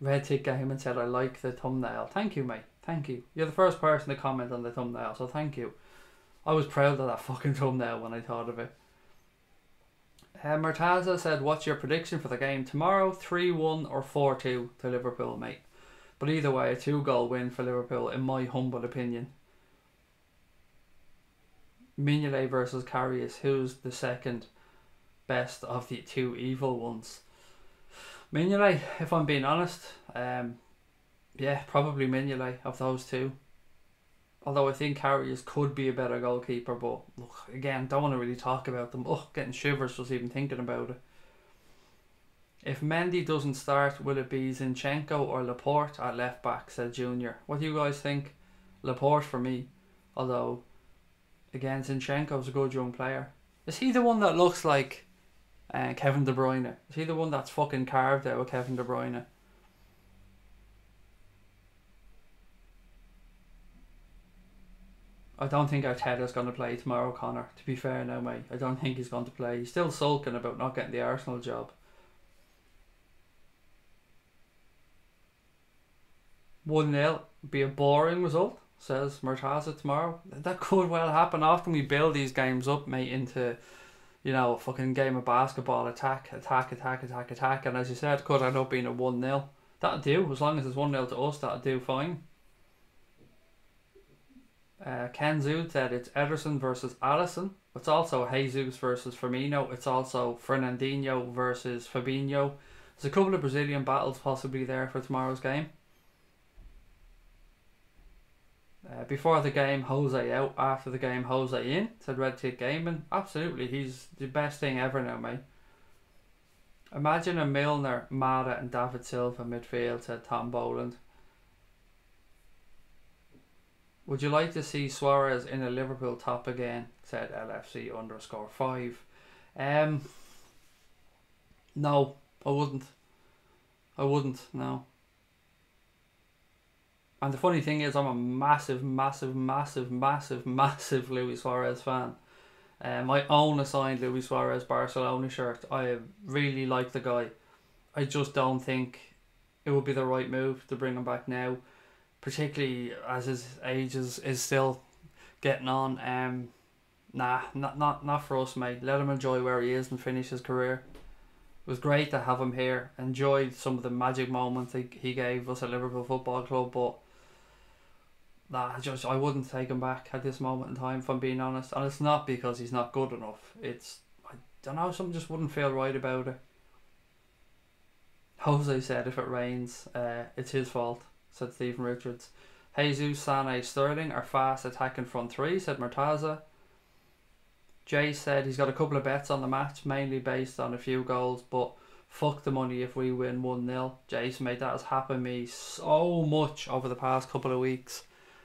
Red Tick Game and said, I like the thumbnail. Thank you, mate. Thank you. You're the first person to comment on the thumbnail, so thank you. I was proud of that fucking thumbnail when I thought of it. Murtaza said, what's your prediction for the game tomorrow? 3-1 or 4-2 to Liverpool, mate. But either way, a 2-goal win for Liverpool, in my humble opinion. Mignolet versus Karius. Who's the second best of the two evil ones? Mignolet, if I'm being honest. Yeah, probably Mignolet of those two. Although I think Karius could be a better goalkeeper, but look, again, don't want to really talk about them. Getting shivers just even thinking about it. If Mendy doesn't start, will it be Zinchenko or Laporte at left back, said Junior. What do you guys think? Laporte for me. Although, again, Zinchenko's a good young player. Is he the one that looks like Kevin De Bruyne? Is he the one that's fucking carved out of Kevin De Bruyne? I don't think Arteta's going to play tomorrow, Connor. To be fair now, mate. I don't think he's going to play. He's still sulking about not getting the Arsenal job. 1-0. Be a boring result, says Murtaza tomorrow. That could well happen. Often we build these games up, mate, into, a fucking game of basketball. Attack. And as you said, it could end up being a 1-0. That'll do. As long as it's 1-0 to us, that'll do fine. Ken Zood said it's Ederson versus Alisson. It's also Jesus versus Firmino. It's also Fernandinho versus Fabinho. There's a couple of Brazilian battles possibly there for tomorrow's game. Before the game, Jose out. After the game, Jose in, said Red Tick Gaming. Absolutely, he's the best thing ever now, mate. Imagine a Milner, Mata and David Silva midfield, said Tom Boland. Would you like to see Suarez in a Liverpool top again, said LFC_5. No, I wouldn't. I wouldn't, no. And the funny thing is, I'm a massive, massive, massive, massive, massive Luis Suarez fan. I own a signed Luis Suarez Barcelona shirt. I really like the guy. I just don't think it would be the right move to bring him back now, particularly as his age is still getting on. Nah, not for us, mate. Let him enjoy where he is and finish his career. It was great to have him here. Enjoyed some of the magic moments he gave us at Liverpool Football Club, but nah, I wouldn't take him back at this moment in time, if I'm being honest. And it's not because he's not good enough. It's, I don't know, something just wouldn't feel right about it. Jose said if it rains, it's his fault, said Stephen Richards. Jesus, Sané, Sterling are fast attacking front three, said Murtaza. Jay said he's got a couple of bets on the match, mainly based on a few goals, but fuck the money if we win 1-0. Jason, mate, that has happened to me so much over the past couple of weeks.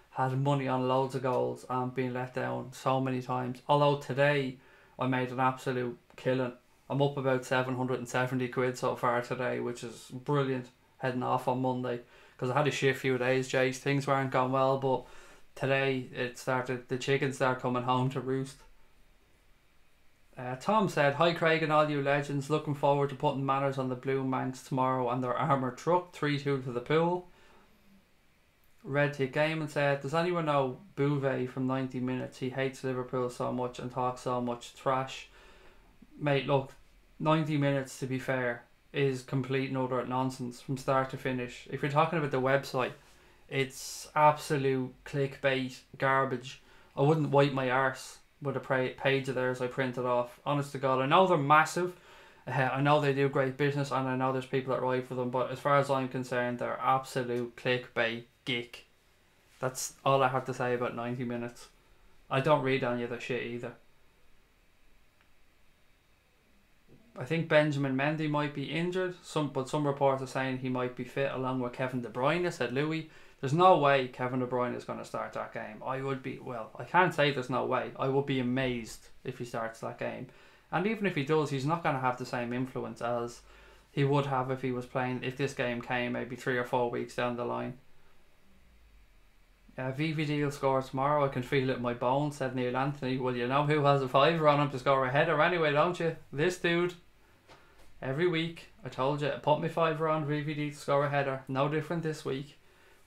Had money on loads of goals and been let down so many times. Although today I made an absolute killing. I'm up about 770 quid so far today, which is brilliant, heading off on Monday. Because I had a shit few days, Jace. Things weren't going well, but today the chickens start coming home to roost. Tom said, hi Craig and all you legends, looking forward to putting manners on the Blue Manx tomorrow and their armoured truck, 3-2 to the pool. Red Tick Gaming said, does anyone know Bouvet from 90 Minutes? He hates Liverpool so much and talks so much trash. Mate, look, 90 Minutes, to be fair, is complete and utter nonsense from start to finish. If you're talking about the website, it's absolute clickbait garbage. I wouldn't wipe my arse with a page of theirs I printed off. Honest to God, I know they're massive. I know they do great business, and I know there's people that write for them, but as far as I'm concerned, they're absolute clickbait geek. That's all I have to say about 90 Minutes. I don't read any of the shit either. I think Benjamin Mendy might be injured, but some reports are saying he might be fit along with Kevin De Bruyne, said Louis. There's no way Kevin De Bruyne is going to start that game. I can't say there's no way. I would be amazed if he starts that game. And even if he does, he's not going to have the same influence as he would have if he was playing, if this game came maybe 3 or 4 weeks down the line. VVD will score tomorrow. I can feel it in my bones, said Neil Anthony. Well, you know who has a fiver on him to score a header anyway, don't you? This dude. Every week, I told you, I put my fiver on VVD to score a header. No different this week.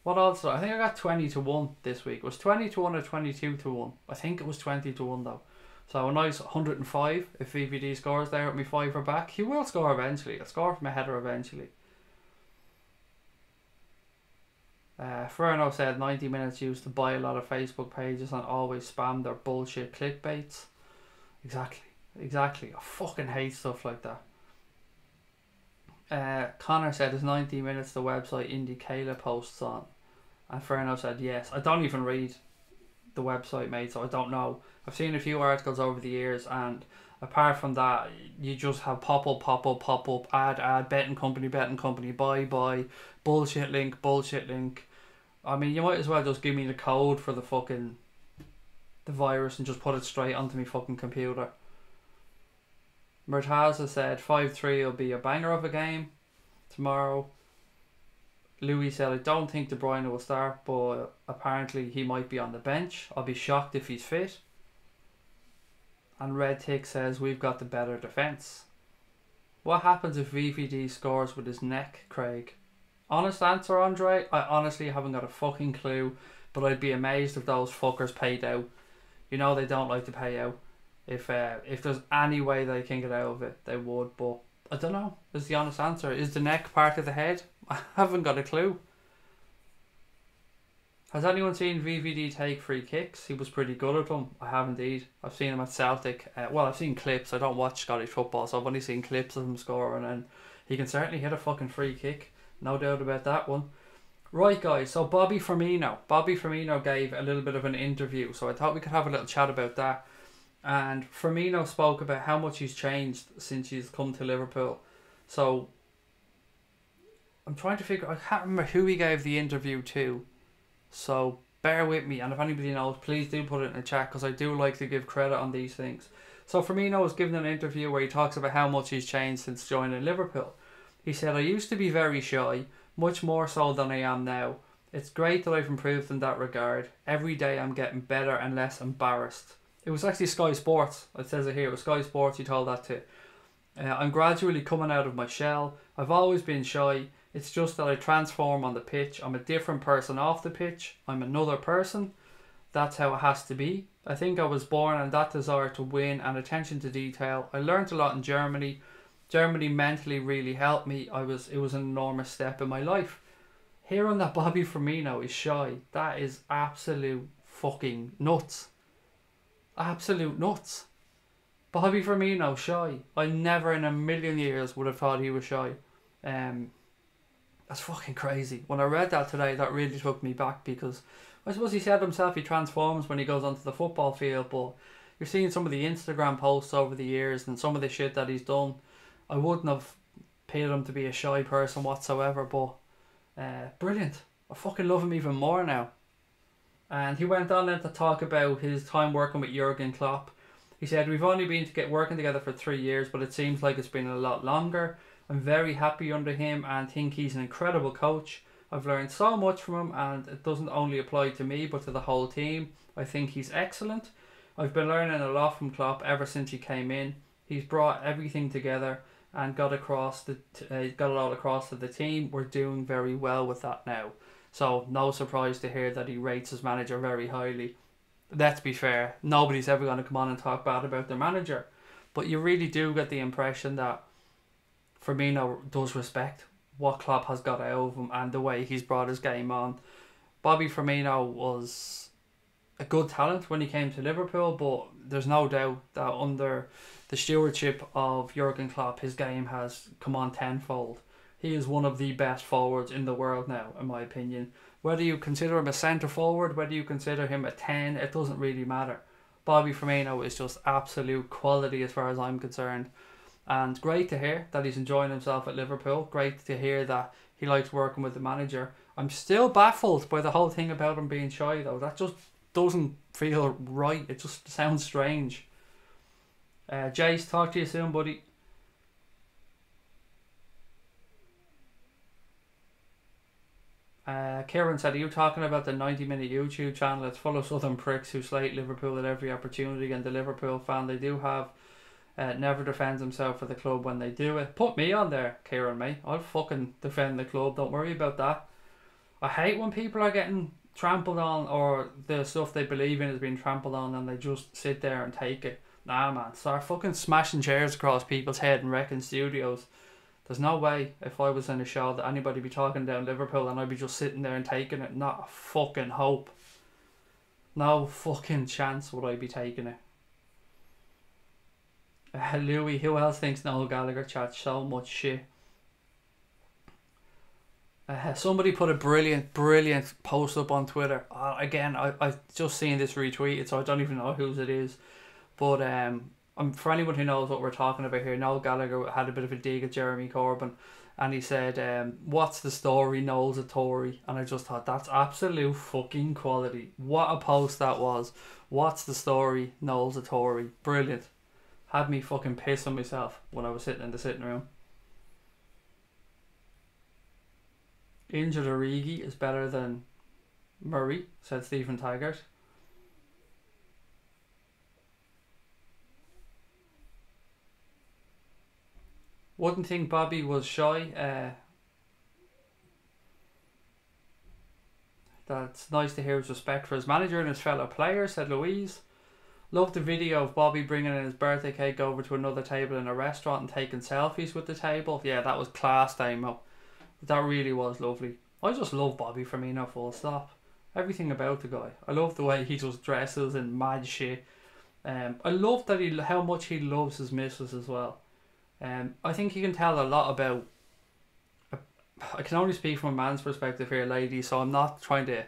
What else? I think I got 20-1 this week. It was 20-1 or 22-1. I think it was 20-1 though. So a nice 105 if VVD scores there with me fiver back. He will score eventually. He'll score from a header eventually. Ferno said 90 Minutes used to buy a lot of Facebook pages and always spam their bullshit clickbaits. Exactly. I fucking hate stuff like that. Connor said, is 90 Minutes the website Indy Kayla posts on? And Ferno said yes. I don't even read the website, mate, so I don't know. I've seen a few articles over the years, and apart from that, you just have pop up, ad, betting company, buy, bullshit link. I mean, you might as well just give me the code for the virus and just put it straight onto my fucking computer. Murtaza said 5-3 will be a banger of a game tomorrow. Louis said, I don't think De Bruyne will start, but apparently he might be on the bench. I'll be shocked if he's fit. And Red Tick says, we've got the better defence. What happens if VVD scores with his neck, Craig? Honest answer, Andre? I honestly haven't got a fucking clue, but I'd be amazed if those fuckers paid out. You know they don't like to pay out. If there's any way they can get out of it, they would, but I don't know, is the honest answer. Is the neck part of the head? I haven't got a clue. Has anyone seen VVD take free kicks? He was pretty good at them. I have indeed. I've seen him at Celtic. Well, I've seen clips. I don't watch Scottish football, so I've only seen clips of him scoring, and he can certainly hit a fucking free kick. No doubt about that one. Right, guys, so Bobby Firmino gave a little bit of an interview, so I thought we could have a little chat about that. And Firmino spoke about how much he's changed since he's come to Liverpool. So I'm trying to figure, I can't remember who he gave the interview to. So bear with me, and if anybody knows, please do put it in the chat, because I do like to give credit on these things. So Firmino was given an interview where he talks about how much he's changed since joining Liverpool. He said, "I used to be very shy, much more so than I am now. It's great that I've improved in that regard. Every day I'm getting better and less embarrassed." It was actually Sky Sports. It says it here. It was Sky Sports he told that to. "I'm gradually coming out of my shell. I've always been shy. It's just that I transform on the pitch. I'm a different person off the pitch. I'm another person. That's how it has to be. I think I was born in that desire to win and attention to detail. I learned a lot in Germany. Germany mentally really helped me. It was an enormous step in my life." Hearing that Bobby Firmino is shy, that is absolute fucking nuts. Absolute nuts. Bobby Firmino shy. I never in a million years would have thought he was shy. That's fucking crazy. When I read that today, that really took me back, because I suppose he said himself he transforms when he goes onto the football field, but you're seeing some of the Instagram posts over the years and some of the shit that he's done. I wouldn't have paid him to be a shy person whatsoever, but brilliant. I fucking love him even more now. And he went on then to talk about his time working with Jurgen Klopp. He said, "We've only been working together for 3 years, but it seems like it's been a lot longer. I'm very happy under him and think he's an incredible coach. I've learned so much from him, and it doesn't only apply to me but to the whole team. I think he's excellent. I've been learning a lot from Klopp ever since he came in. He's brought everything together and got it all across to the team. We're doing very well with that now." So no surprise to hear that he rates his manager very highly. Let's be fair, nobody's ever going to come on and talk bad about their manager, but you really do get the impression that Firmino does respect what Klopp has got out of him and the way he's brought his game on. Bobby Firmino was a good talent when he came to Liverpool, but there's no doubt that under the stewardship of Jurgen Klopp, his game has come on tenfold. He is one of the best forwards in the world now, in my opinion. Whether you consider him a centre forward, whether you consider him a 10, it doesn't really matter. Bobby Firmino is just absolute quality as far as I'm concerned. And great to hear that he's enjoying himself at Liverpool. Great to hear that he likes working with the manager. I'm still baffled by the whole thing about him being shy though. That just doesn't feel right. It just sounds strange. Jace, talk to you soon, buddy. Kieran said, "Are you talking about the 90-minute YouTube channel? It's full of southern pricks who slate Liverpool at every opportunity, and the Liverpool fan they do have never defends himself for the club when they do it." Put me on there, Kieran, mate. I'll fucking defend the club. Don't worry about that. I hate when people are getting trampled on, or the stuff they believe in is being trampled on, and they just sit there and take it. Nah, man. Start fucking smashing chairs across people's head and wrecking studios. There's no way if I was in a show that anybody be talking down Liverpool and I'd be just sitting there and taking it. Not a fucking hope. No fucking chance would I be taking it. Louis, who else thinks Noel Gallagher chats so much shit? Somebody put a brilliant post up on Twitter. Again, I've just seen this retweeted, so I don't even know whose it is. But for anyone who knows what we're talking about here, Noel Gallagher had a bit of a dig at Jeremy Corbyn, and he said, "What's the story? Noel's a Tory." And I just thought, that's absolute fucking quality. What a post that was. What's the story? Noel's a Tory. Brilliant. Had me fucking pissing myself when I was sitting in the sitting room. "Injured Origi is better than Murray," said Stephen Taggart. Wouldn't think Bobby was shy. That's nice to hear his respect for his manager and his fellow players, said Louise. Loved the video of Bobby bringing in his birthday cake over to another table in a restaurant and taking selfies with the table. Yeah, that was class, Damo. That really was lovely. I just love Bobby Firmino, full stop. Everything about the guy. I love the way he just dresses and mad shit. I love that how much he loves his missus as well. I think you can tell a lot about... I can only speak from a man's perspective here, ladies, so I'm not trying to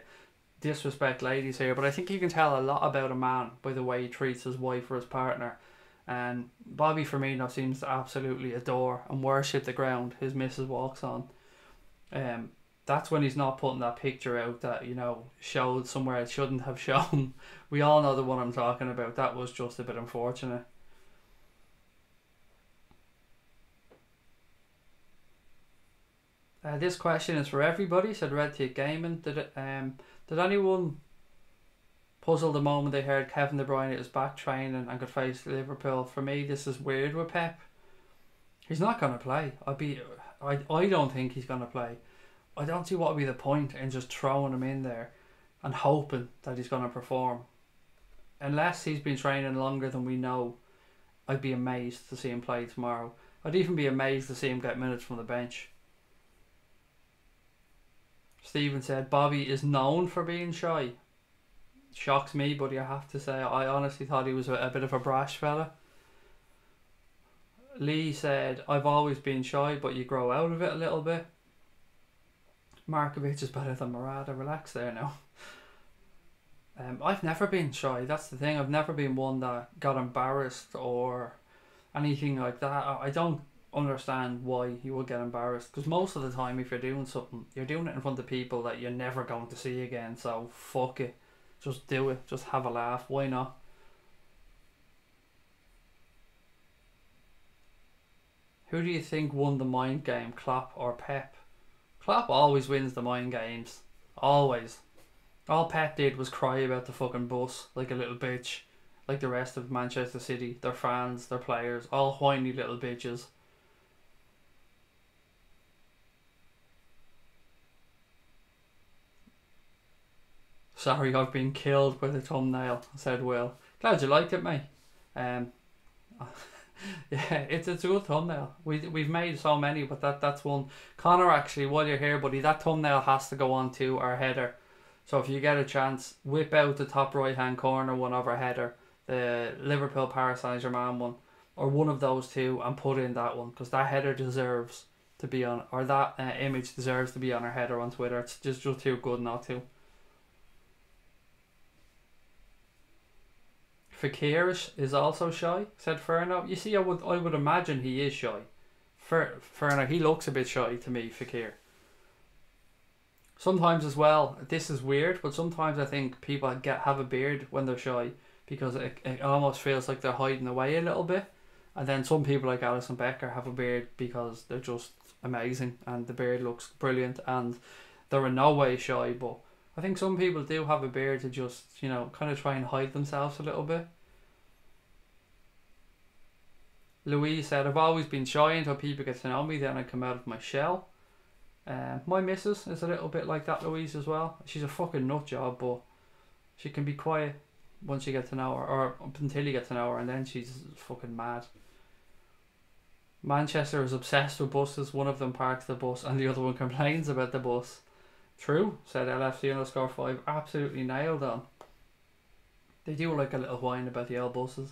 disrespect ladies here, but I think you can tell a lot about a man by the way he treats his wife or his partner. And Bobby Firmino seems to absolutely adore and worship the ground his missus walks on. That's when he's not putting that picture out that, you know, showed somewhere it shouldn't have shown. We all know the one I'm talking about. That was just a bit unfortunate. This question is for everybody, said Red Tick Gaming. Did anyone puzzle the moment they heard Kevin De Bruyne is back training and could face Liverpool? For me, this is weird with Pep. He's not going to play. I don't think he's going to play. I don't see what would be the point in just throwing him in there and hoping that he's going to perform. Unless he's been training longer than we know, I'd be amazed to see him play tomorrow. I'd even be amazed to see him get minutes from the bench. Stephen said Bobby is known for being shy. Shocks me, but I have to say I honestly thought he was a bit of a brash fella. Lee said I've always been shy, but you grow out of it a little bit. Markovic is better than Morata. Relax there now. I've never been shy. That's the thing. I've never been one that got embarrassed or anything like that. I don't understand why you would get embarrassed, because most of the time if you're doing something, you're doing it in front of people that you're never going to see again, so fuck it, just do it, just have a laugh, why not? Who do you think won the mind game, Klopp or Pep? Klopp always wins the mind games, always. All Pep did was cry about the fucking bus like a little bitch, like the rest of Manchester City, their fans, their players, all whiny little bitches. Sorry, I've been killed by the thumbnail, said Will. Glad you liked it, mate. Yeah, it's a good thumbnail. We've made so many, but that's one. Connor, actually, while you're here, buddy, that thumbnail has to go on to our header. So if you get a chance, whip out the top right hand corner one of our header, the Liverpool Paris Saint-Germain one, or one of those two, and put in that one, because that header deserves to be on, or that image deserves to be on our header on Twitter. It's just too good not to. Fakir is also shy, said Ferno. You see, I would imagine he is shy. Ferno, he looks a bit shy to me, Fakir. Sometimes as well, this is weird, but sometimes I think people have a beard when they're shy, because it almost feels like they're hiding away a little bit. And then some people like Alisson Becker have a beard because they're just amazing and the beard looks brilliant and they're in no way shy. But I think some people do have a beard to just, you know, kind of try and hide themselves a little bit. Louise said, I've always been shy until people get to know me, then I come out of my shell. My missus is a little bit like that, Louise, as well. She's a fucking nut job, but she can be quiet once you get to know her, or until you get to know her, and then she's fucking mad. Manchester is obsessed with buses. One of them parks the bus and the other one complains about the bus. True, said LFC_5. Absolutely nailed on. They do like a little whine about the old buses.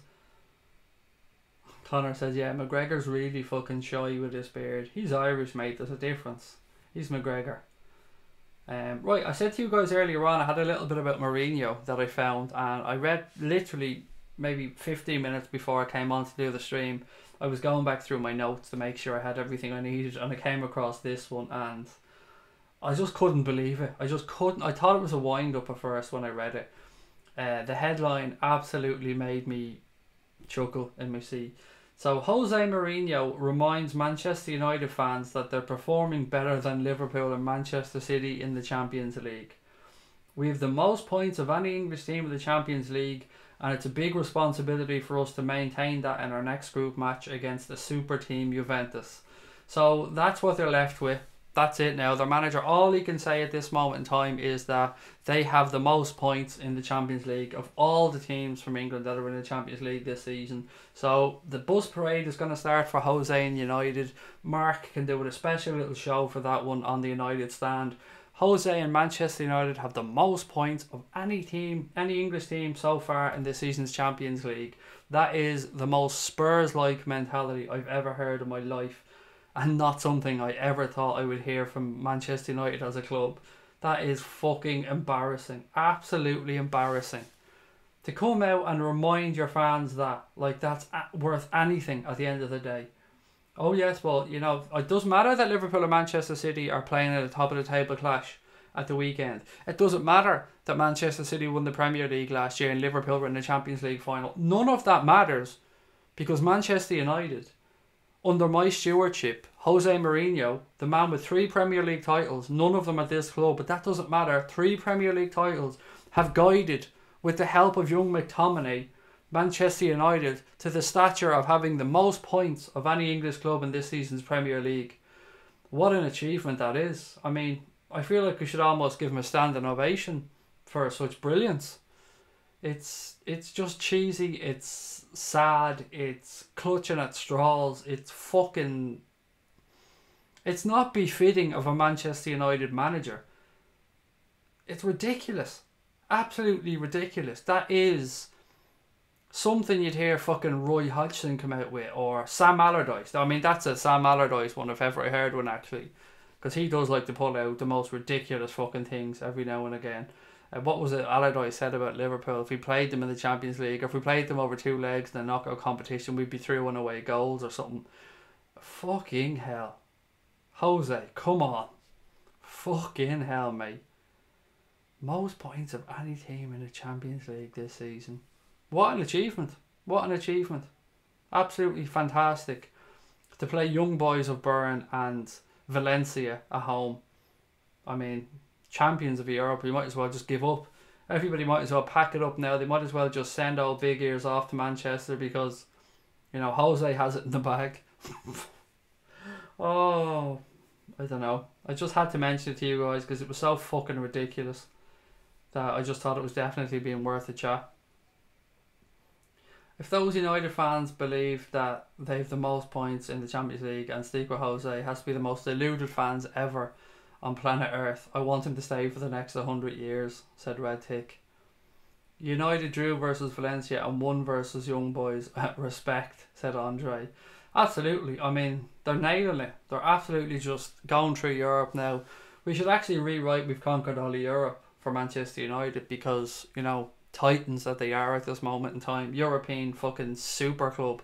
Connor says, yeah, McGregor's really fucking shy with his beard. He's Irish, mate, there's a difference. He's McGregor. Right, I said to you guys earlier on, I had a little bit about Mourinho that I found, and I read literally maybe 15 minutes before I came on to do the stream. I was going back through my notes to make sure I had everything I needed, and I came across this one, and I just couldn't believe it. I just couldn't. I thought it was a wind-up at first when I read it. The headline absolutely made me chuckle in my seat. So Jose Mourinho reminds Manchester United fans that they're performing better than Liverpool and Manchester City in the Champions League. We have the most points of any English team in the Champions League, and it's a big responsibility for us to maintain that in our next group match against the super team Juventus. So that's what they're left with. That's it now. Their manager, all he can say at this moment in time is that they have the most points in the Champions League of all the teams from England that are in the Champions League this season. So the bus parade is going to start for Jose and United. Mark can do a special little show for that one on the United stand. Jose and Manchester United have the most points of any team, any English team so far in this season's Champions League. That is the most Spurs-like mentality I've ever heard in my life, and not something I ever thought I would hear from Manchester United as a club. That is fucking embarrassing. Absolutely embarrassing. To come out and remind your fans that, like, that's worth anything at the end of the day. Oh yes, well, you know, it doesn't matter that Liverpool and Manchester City are playing at the top of the table clash at the weekend. It doesn't matter that Manchester City won the Premier League last year and Liverpool were in the Champions League final. None of that matters, because Manchester United Under my stewardship, Jose Mourinho, the man with 3 Premier League titles, none of them at this club, but that doesn't matter. 3 Premier League titles have guided, with the help of young McTominay, Manchester United to the stature of having the most points of any English club in this season's Premier League. What an achievement that is. I mean, I feel like we should almost give him a standing ovation for such brilliance. It's just cheesy, it's sad, it's clutching at straws, it's not befitting of a Manchester United manager. It's ridiculous. Absolutely ridiculous. That is something you'd hear fucking Roy Hodgson come out with, or Sam Allardyce. I mean, that's a Sam Allardyce one if ever I heard one, actually, because he does like to pull out the most ridiculous fucking things every now and again. What was it Allardyce said about Liverpool? If we played them in the Champions League, or if we played them over 2 legs in a knockout competition, we'd be 3-1 away goals or something. Fucking hell. Jose, come on. Fucking hell, mate. Most points of any team in the Champions League this season. What an achievement. What an achievement. Absolutely fantastic. To play young boys of Bern and Valencia at home. I mean, champions of Europe, you might as well just give up. Everybody might as well pack it up now. They might as well just send old big ears off to Manchester because, you know, Jose has it in the bag. Oh, I don't know. I just had to mention it to you guys because it was so fucking ridiculous that I just thought it was definitely being worth a chat. If those United fans believe that they've the most points in the Champions League and stick with Jose has to be the most deluded fans ever on planet Earth, I want him to stay for the next 100 years, said Red Tick. United drew versus Valencia and won versus Young Boys. Respect, said Andre. Absolutely. I mean, they're nailing it. They're absolutely just going through Europe now. We should actually rewrite "We've conquered all of Europe" for Manchester United because, you know, titans that they are at this moment in time. European fucking super club.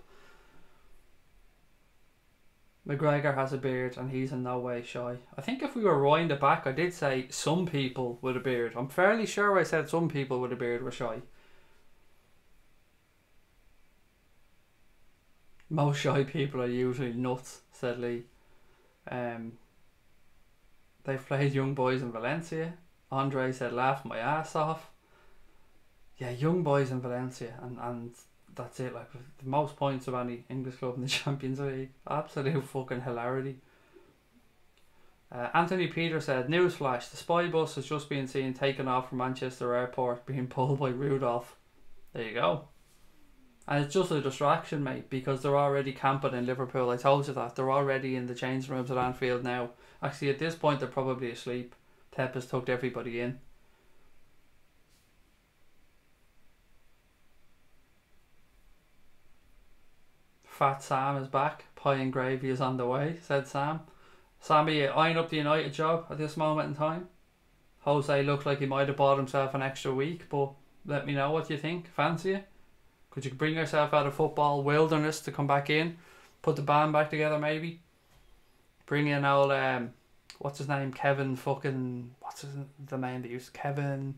McGregor has a beard and he's in no way shy. I think if we were rewind it back, I did say some people with a beard. I'm fairly sure I said some people with a beard were shy. Most shy people are usually nuts, said Lee. They've played Young Boys in Valencia. Andre said, laugh my ass off. Yeah, Young Boys in Valencia, and that's it. Like, the most points of any English club in the Champions League. Absolute fucking hilarity. Anthony Peter said, newsflash, the spy bus has just been seen taken off from Manchester Airport being pulled by Rudolph. There you go. And it's just a distraction, mate, because they're already camping in Liverpool. I told you that. They're already in the changing rooms at Anfield now. Actually, at this point, they're probably asleep. Pep has tucked everybody in. Fat Sam is back. Pie and gravy is on the way, said Sam. Sammy, you eyeing up the United job at this moment in time? Jose looks like he might have bought himself an extra week, but let me know what you think. Fancy it? Could you bring yourself out of football wilderness to come back in? Put the band back together maybe? Bring in old, what's his name? Kevin fucking, the name they used? Kevin.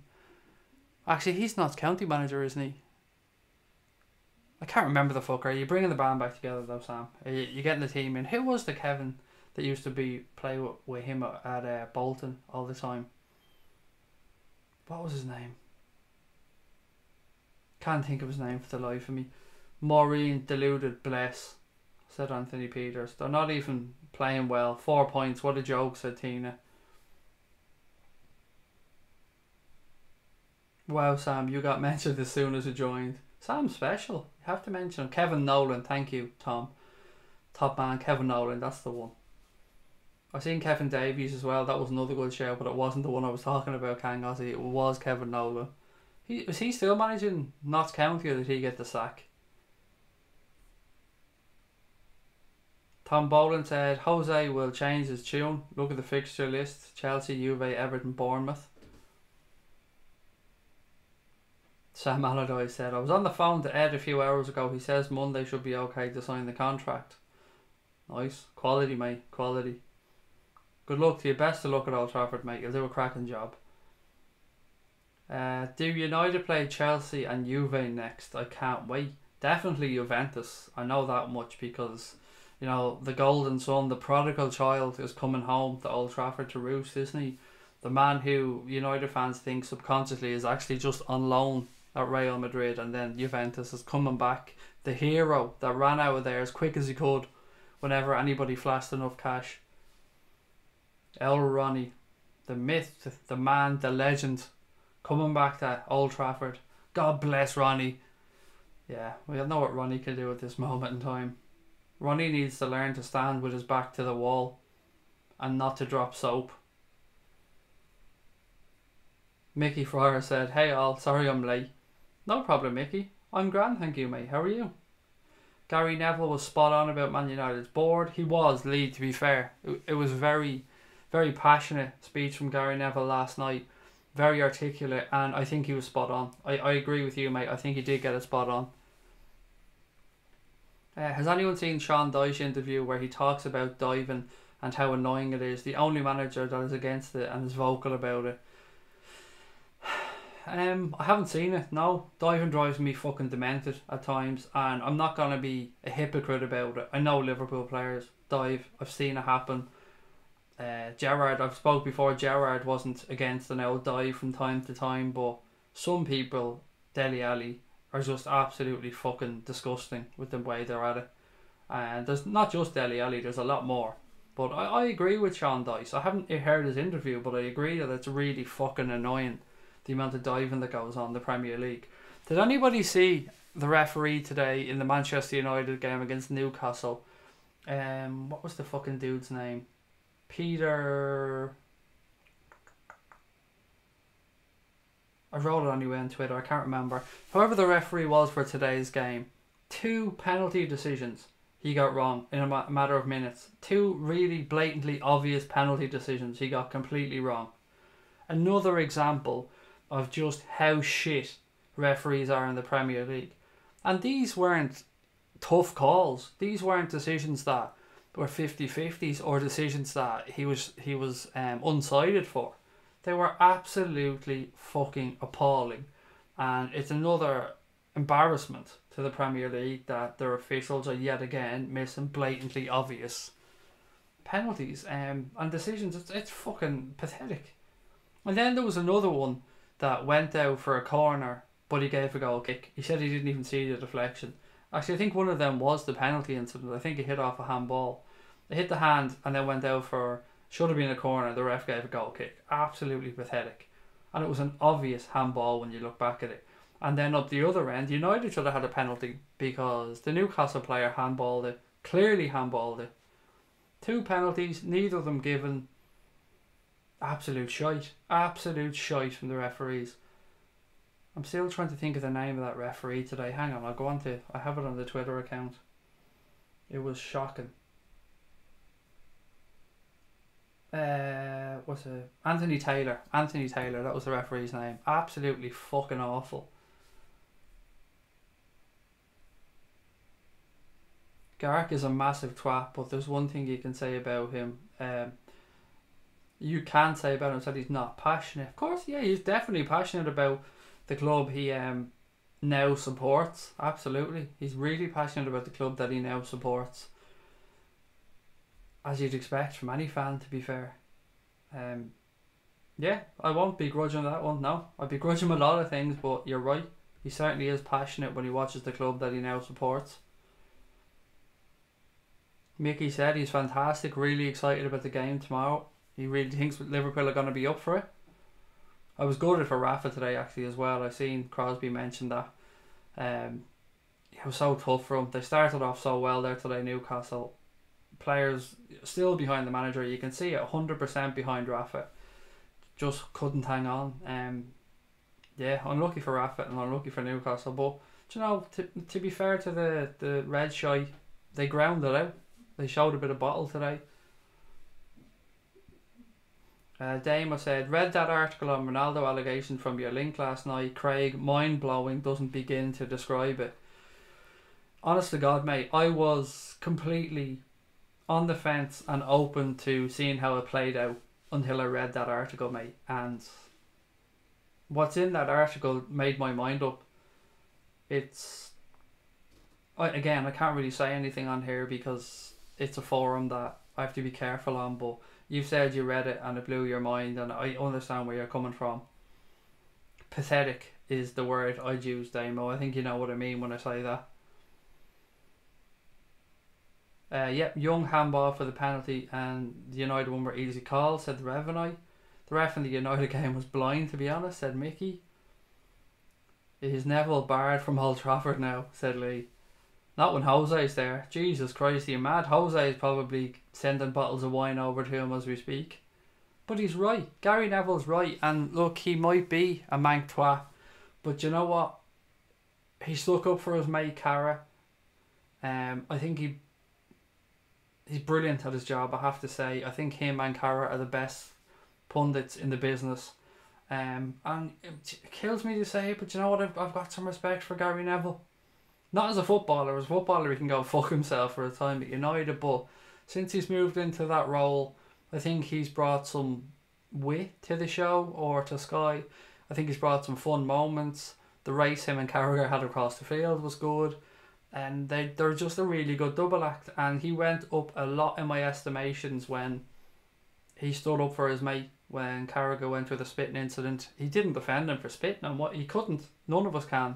Actually, he's Notts County manager, isn't he? I can't remember the fucker. Are you bringing the band back together though, Sam? Are you getting the team in? Who was the Kevin that used to play with him at Bolton all the time? What was his name? Can't think of his name for the life of me. Maureen deluded bless, said Anthony Peters. They're not even playing well. 4 points, what a joke, said Tina. Wow, Sam, you got mentioned as soon as you joined. Sam's special. You have to mention him. Kevin Nolan, thank you, Tom. Top man, Kevin Nolan, that's the one. I've seen Kevin Davies as well. That was another good show, but it wasn't the one I was talking about, Kangossi. It was Kevin Nolan. Was he still managing Notts County, or did he get the sack? Tom Boland said, Jose will change his tune. Look at the fixture list. Chelsea, Juve, Everton, Bournemouth. Sam Allardyce said, I was on the phone to Ed a few hours ago. He says Monday should be okay to sign the contract. Nice. Quality, mate. Quality. Good luck to you. Best of luck at Old Trafford, mate. You'll do a cracking job. Do United play Chelsea and Juve next? I can't wait. Definitely Juventus. I know that much because You know, the golden son, the prodigal child is coming home to Old Trafford to roost, isn't he? The man who United fans think subconsciously is actually just on loan at Real Madrid, and then Juventus is coming back. The hero that ran out of there as quick as he could whenever anybody flashed enough cash. El Ronnie, the myth, the man, the legend, coming back to Old Trafford. God bless Ronnie. Yeah, we all know what Ronnie can do at this moment in time. Ronnie needs to learn to stand with his back to the wall and not to drop soap. Mickey Fryer said, "Hey all, sorry I'm late." "No problem, Mickey. I'm grand, thank you, mate. How are you?" Gary Neville was spot on about Man United's board. He was, Lee, to be fair. It was very, very passionate speech from Gary Neville last night. Very articulate, and I think he was spot on. I agree with you, mate. I think he did get it spot on. Has anyone seen Sean Dyche interview where he talks about diving and how annoying it is? The only manager that is against it and is vocal about it. I haven't seen it, no. Diving drives me fucking demented at times, and I'm not going to be a hypocrite about it. I know Liverpool players dive. I've seen it happen. Gerrard, I've spoke before, Gerrard wasn't against an old dive from time to time, but some people, Dele Alli, are just absolutely fucking disgusting with the way they're at it. And there's not just Dele Alli, there's a lot more. But I agree with Sean Dyche. I haven't heard his interview, but I agree that it's really fucking annoying, the amount of diving that goes on in the Premier League. Did anybody see the referee today in the Manchester United game against Newcastle? What was the fucking dude's name? Peter... I wrote it anyway on Twitter, I can't remember. Whoever the referee was for today's game, 2 penalty decisions he got wrong in a matter of minutes. 2 really blatantly obvious penalty decisions he got completely wrong. Another example of just how shit referees are in the Premier League. And these weren't tough calls. These weren't decisions that were 50-50s or decisions that he was unsided for. They were absolutely fucking appalling. And it's another embarrassment to the Premier League that their officials are yet again missing blatantly obvious penalties and decisions. It's fucking pathetic. And then there was another one that went out for a corner, but he gave a goal kick. He said he didn't even see the deflection. Actually, I think one of them was the penalty incident. I think he hit off a handball. It hit the hand and then went out for... should have been a corner. The ref gave a goal kick. Absolutely pathetic. And it was an obvious handball when you look back at it. And then up the other end, United should have had a penalty because the Newcastle player handballed it. Clearly handballed it. 2 penalties, neither of them given. Absolute shite. Absolute shite from the referees. I'm still trying to think of the name of that referee today. Hang on, I'll go on to... I have it on the Twitter account. It was shocking. What's it? Anthony Taylor, that was the referee's name. Absolutely fucking awful. Garrick is a massive twat, but there's one thing you can say about him. You can say about him that he's not passionate. Of course, yeah, he's definitely passionate about the club he now supports. Absolutely, he's really passionate about the club that he now supports. As you'd expect from any fan, to be fair. Yeah, I won't begrudge him that one, no. I begrudge him a lot of things, but you're right. He certainly is passionate when he watches the club that he now supports. Mickey said he's fantastic, really excited about the game tomorrow. He really thinks Liverpool are going to be up for it. I was gutted for Rafa today actually as well. I seen Crosby mention that. It was so tough for him. They started off so well there today, Newcastle. Players still behind the manager. You can see it, 100% behind Rafa. Just couldn't hang on. Yeah, unlucky for Rafa and unlucky for Newcastle. But you know, to be fair to the red shite, they ground it out. They showed a bit of bottle today. Damo said, read that article on Ronaldo allegation from your link last night. Craig, mind blowing, doesn't begin to describe it. Honest to God, mate, I was completely on the fence and open to seeing how it played out until I read that article, mate. And what's in that article made my mind up. It's... again, I can't really say anything on here because it's a forum that I have to be careful on, but you've said you read it and it blew your mind, and I understand where you're coming from. Pathetic is the word I'd use, Damo. I think you know what I mean when I say that. Yep, Young handball for the penalty, and the United one were easy calls, said the ref and I. The ref in the United game was blind, to be honest, said Mickey. Is Neville barred from Old Trafford now, said Lee. Not when Jose's there. Jesus Christ, are you mad? Jose is probably sending bottles of wine over to him as we speak. But he's right. Gary Neville's right. And look, he might be a mank twat. But you know what? He stuck up for his mate Cara. I think he's brilliant at his job, I have to say. I think him and Cara are the best pundits in the business. And it kills me to say it, but you know what? I've got some respect for Gary Neville. Not as a footballer. As a footballer, he can go fuck himself for a time at United. But since he's moved into that role, I think he's brought some wit to the show, or to Sky. I think he's brought some fun moments. The race him and Carragher had across the field was good. And they're just a really good double act. And he went up a lot in my estimations when he stood up for his mate when Carragher went through the spitting incident. He didn't defend him for spitting, and what he couldn't. None of us can.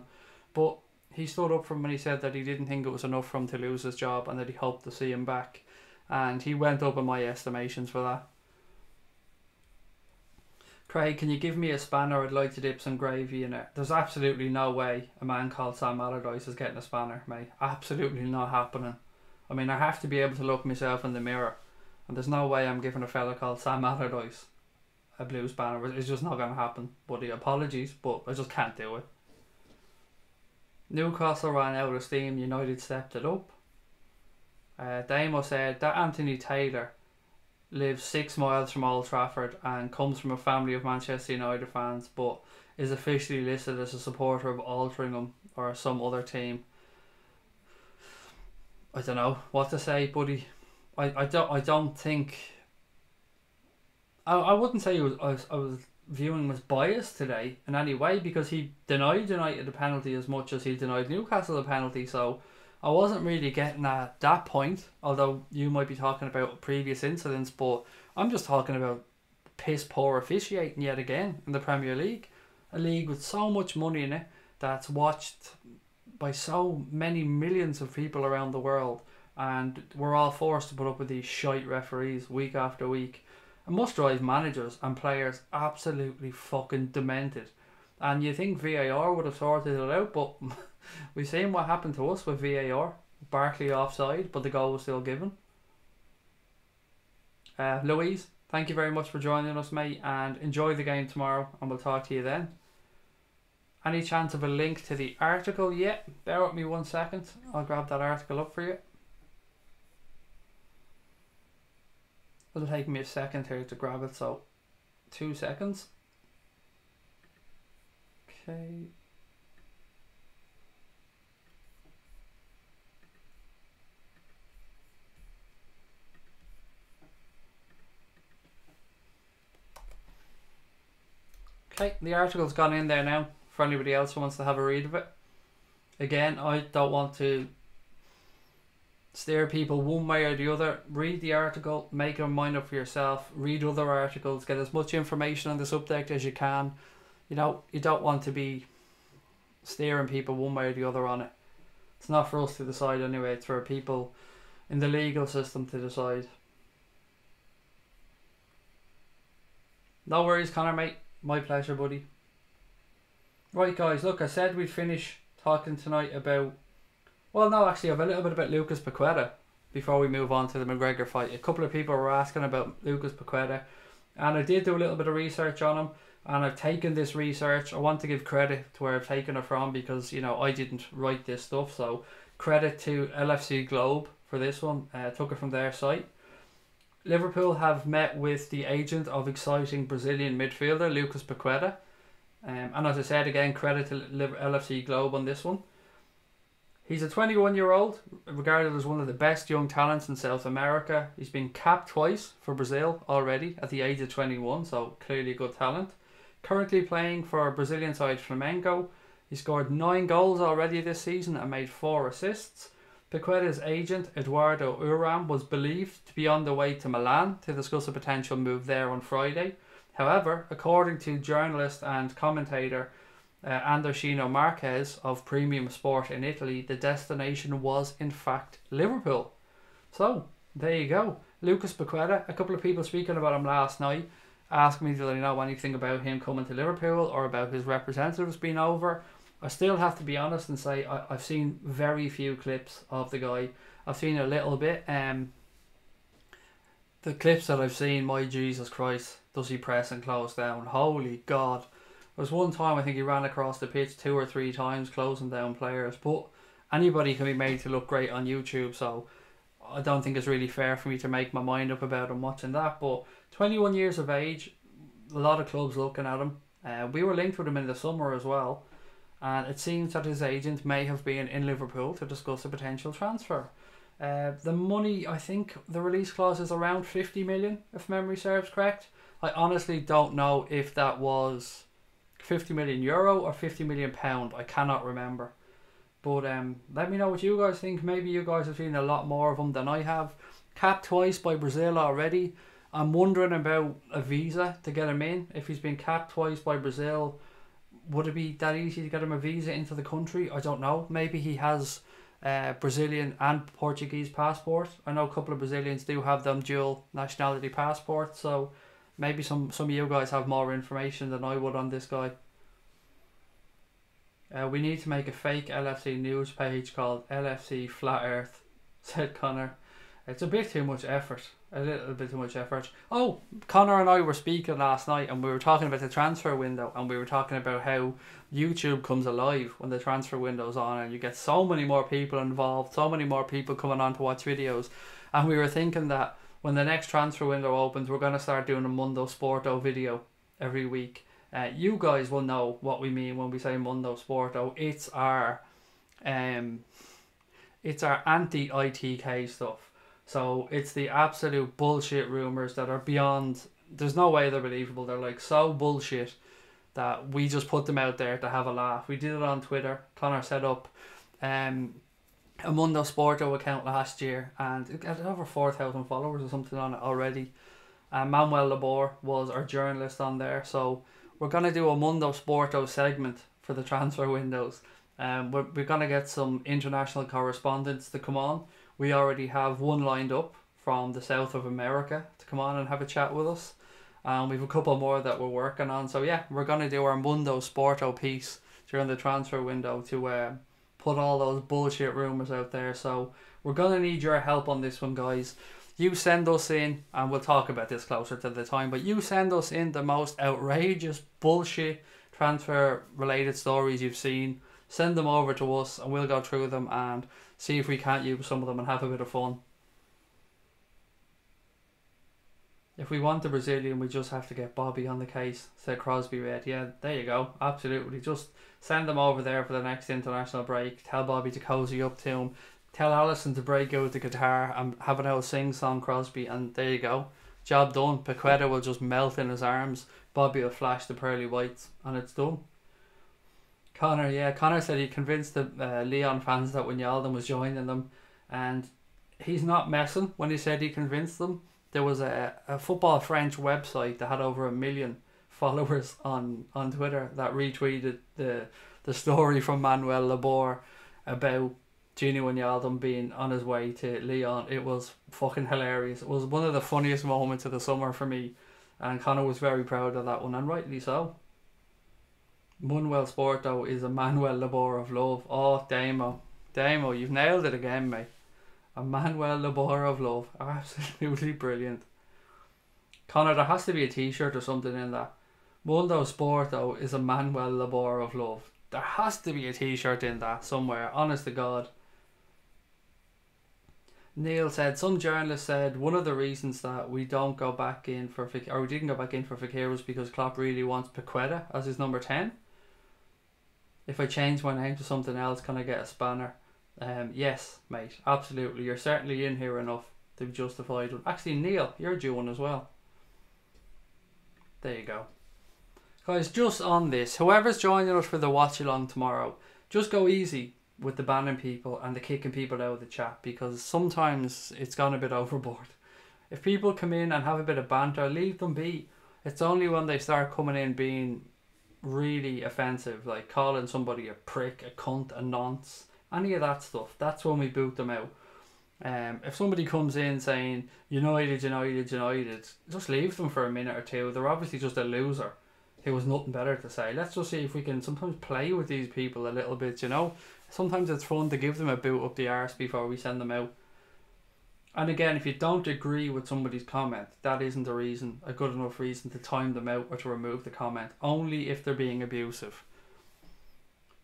But he stood up for him when he said that he didn't think it was enough for him to lose his job and that he hoped to see him back. And he went up in my estimations for that. Craig, can you give me a spanner? I'd like to dip some gravy in it. There's absolutely no way a man called Sam Allardyce is getting a spanner, mate. Absolutely not happening. I mean, I have to be able to look myself in the mirror, and there's no way I'm giving a fella called Sam Allardyce a blue spanner. It's just not going to happen, buddy. Apologies, but I just can't do it. Newcastle ran out of steam. United stepped it up. Damo said that Anthony Taylor lives 6 miles from Old Trafford and comes from a family of Manchester United fans, but is officially listed as a supporter of Altrincham or some other team. I don't know what to say, buddy. I don't think. I wouldn't say I was viewing him as biased today in any way, because he denied United the penalty as much as he denied Newcastle the penalty. So I wasn't really getting at that point, although you might be talking about previous incidents, but I'm just talking about piss poor officiating yet again in the Premier League. A league with so much money in it that's watched by so many millions of people around the world, and we're all forced to put up with these shite referees week after week. It must drive managers and players absolutely fucking demented. And you think VAR would have sorted it out, but we've seen what happened to us with VAR. Barkley offside, but the goal was still given. Louise, thank you very much for joining us, mate, and enjoy the game tomorrow, and we'll talk to you then. Any chance of a link to the article? Yeah, bear with me 1 second. I'll grab that article up for you. It'll take me a second here to grab it, so 2 seconds. Okay. Okay, the article's gone in there now for anybody else who wants to have a read of it. Again, I don't want to steer people one way or the other. Read the article, make your mind up for yourself, read other articles, get as much information on the subject as you can. You know, you don't want to be steering people one way or the other on it. It's not for us to decide anyway, it's for people in the legal system to decide. No worries, Connor, mate. My pleasure, buddy. Right, guys, look, I said we'd finish talking tonight about... Well, no, actually, I have a little bit about Lucas Paqueta before we move on to the McGregor fight. A couple of people were asking about Lucas Paqueta, and I did do a little bit of research on him, and I've taken this research. I want to give credit to where I've taken it from, because, you know, I didn't write this stuff, so credit to LFC Globe for this one. Took it from their site. Liverpool have met with the agent of exciting Brazilian midfielder Lucas Paqueta. And as I said, again, credit to LFC Globe on this one. He's a 21-year-old, regarded as one of the best young talents in South America. He's been capped twice for Brazil already at the age of 21, so clearly good talent. Currently playing for Brazilian side Flamengo. He scored 9 goals already this season and made 4 assists. Paqueta's agent, Eduardo Uram, was believed to be on the way to Milan to discuss a potential move there on Friday. However, according to journalist and commentator Andershino Marquez of Premium Sport in Italy, the destination was in fact Liverpool. So, there you go. Lucas Paqueta, a couple of people speaking about him last night, asked me did I know anything about him coming to Liverpool or about his representatives being over. I still have to be honest and say I've seen very few clips of the guy. I've seen a little bit. The clips that I've seen, my Jesus Christ, does he press and close down? Holy God. There was one time I think he ran across the pitch 2 or 3 times closing down players. But anybody can be made to look great on YouTube, so I don't think it's really fair for me to make my mind up about him watching that. But 21 years of age, a lot of clubs looking at him. We were linked with him in the summer as well, and it seems that his agent may have been in Liverpool to discuss a potential transfer. The money, I think the release clause is around 50 million, if memory serves correct. I honestly don't know if that was 50 million euro or 50 million pound. I cannot remember. But let me know what you guys think. Maybe you guys have seen a lot more of him than I have. Capped twice by Brazil already. I'm wondering about a visa to get him in. If he's been capped twice by Brazil, would it be that easy to get him a visa into the country? I don't know. Maybe he has Brazilian and Portuguese passport. I know a couple of Brazilians do have them dual nationality passports. So maybe some of you guys have more information than I would on this guy. We need to make a fake LFC news page called LFC Flat Earth, said Connor. It's a bit too much effort. A little bit too much effort. Oh, Connor and I were speaking last night and we were talking about the transfer window, and we were talking about how YouTube comes alive when the transfer window's on and you get so many more people involved, so many more people coming on to watch videos. And we were thinking that when the next transfer window opens, we're going to start doing a Mundo Sporto video every week. You guys will know what we mean when we say Mundo Sporto. It's our anti-ITK stuff. So it's the absolute bullshit rumours that are beyond, there's no way they're believable. They're like so bullshit that we just put them out there to have a laugh. We did it on Twitter. Connor set up a Mundo Sporto account last year and it got over 4,000 followers or something on it already. Manuel Labor was our journalist on there. So we're going to do a Mundo Sporto segment for the transfer windows. We're going to get some international correspondents to come on. We already have one lined up from the south of America to come on and have a chat with us. We've a couple more that we're working on. So yeah, we're going to do our Mundo Sporto piece during the transfer window to put all those bullshit rumours out there. So we're going to need your help on this one, guys. You send us in, and we'll talk about this closer to the time, but you send us in the most outrageous bullshit transfer related stories you've seen. Send them over to us and we'll go through them and see if we can't use some of them and have a bit of fun. If we want the Brazilian, we just have to get Bobby on the case, said Crosby Red. Yeah, there you go. Absolutely. Just send them over there for the next international break. Tell Bobby to cozy up to him. Tell Allison to break out the guitar and have an old sing-song, Crosby, and there you go. Job done. Paqueta will just melt in his arms. Bobby will flash the pearly whites and it's done. Connor said he convinced the Leon fans that Wijnaldum was joining them, and he's not messing when he said he convinced them. There was a Football French website that had over 1 million followers on Twitter that retweeted the story from Manuel Labor about Gini Wijnaldum being on his way to Lyon. It was fucking hilarious. It was one of the funniest moments of the summer for me, and Connor was very proud of that one, and rightly so. Manuel Sporto is a Manuel Labor of love. Oh, Damo, you've nailed it again, mate. A Manuel Labor of love. Absolutely brilliant. Connor, there has to be a t-shirt or something in that. Mundo Sporto is a Manuel Labor of love. There has to be a t-shirt in that somewhere, honest to God. Neil said, some journalist said one of the reasons that we didn't go back in for Fekir was because Klopp really wants Paqueta as his number 10. If I change my name to something else, can I get a spanner? Yes, mate, absolutely. You're certainly in here enough to be justified. Actually, Neil, you're due one as well. There you go. Guys, just on this, whoever's joining us for the watch along tomorrow, just go easy. with the banning people and the kicking people out of the chat, because sometimes it's gone a bit overboard. If people come in and have a bit of banter, leave them be. It's only when they start coming in being really offensive, like calling somebody a prick, a cunt, a nonce, any of that stuff, that's when we boot them out. If somebody comes in saying United, just leave them for a minute or two. They're obviously just a loser who has nothing better to say. Let's just see if we can sometimes play with these people a little bit, you know. Sometimes it's fun to give them a boot up the arse before we send them out. And again, if you don't agree with somebody's comment, that isn't a good enough reason to time them out or to remove the comment. Only if they're being abusive.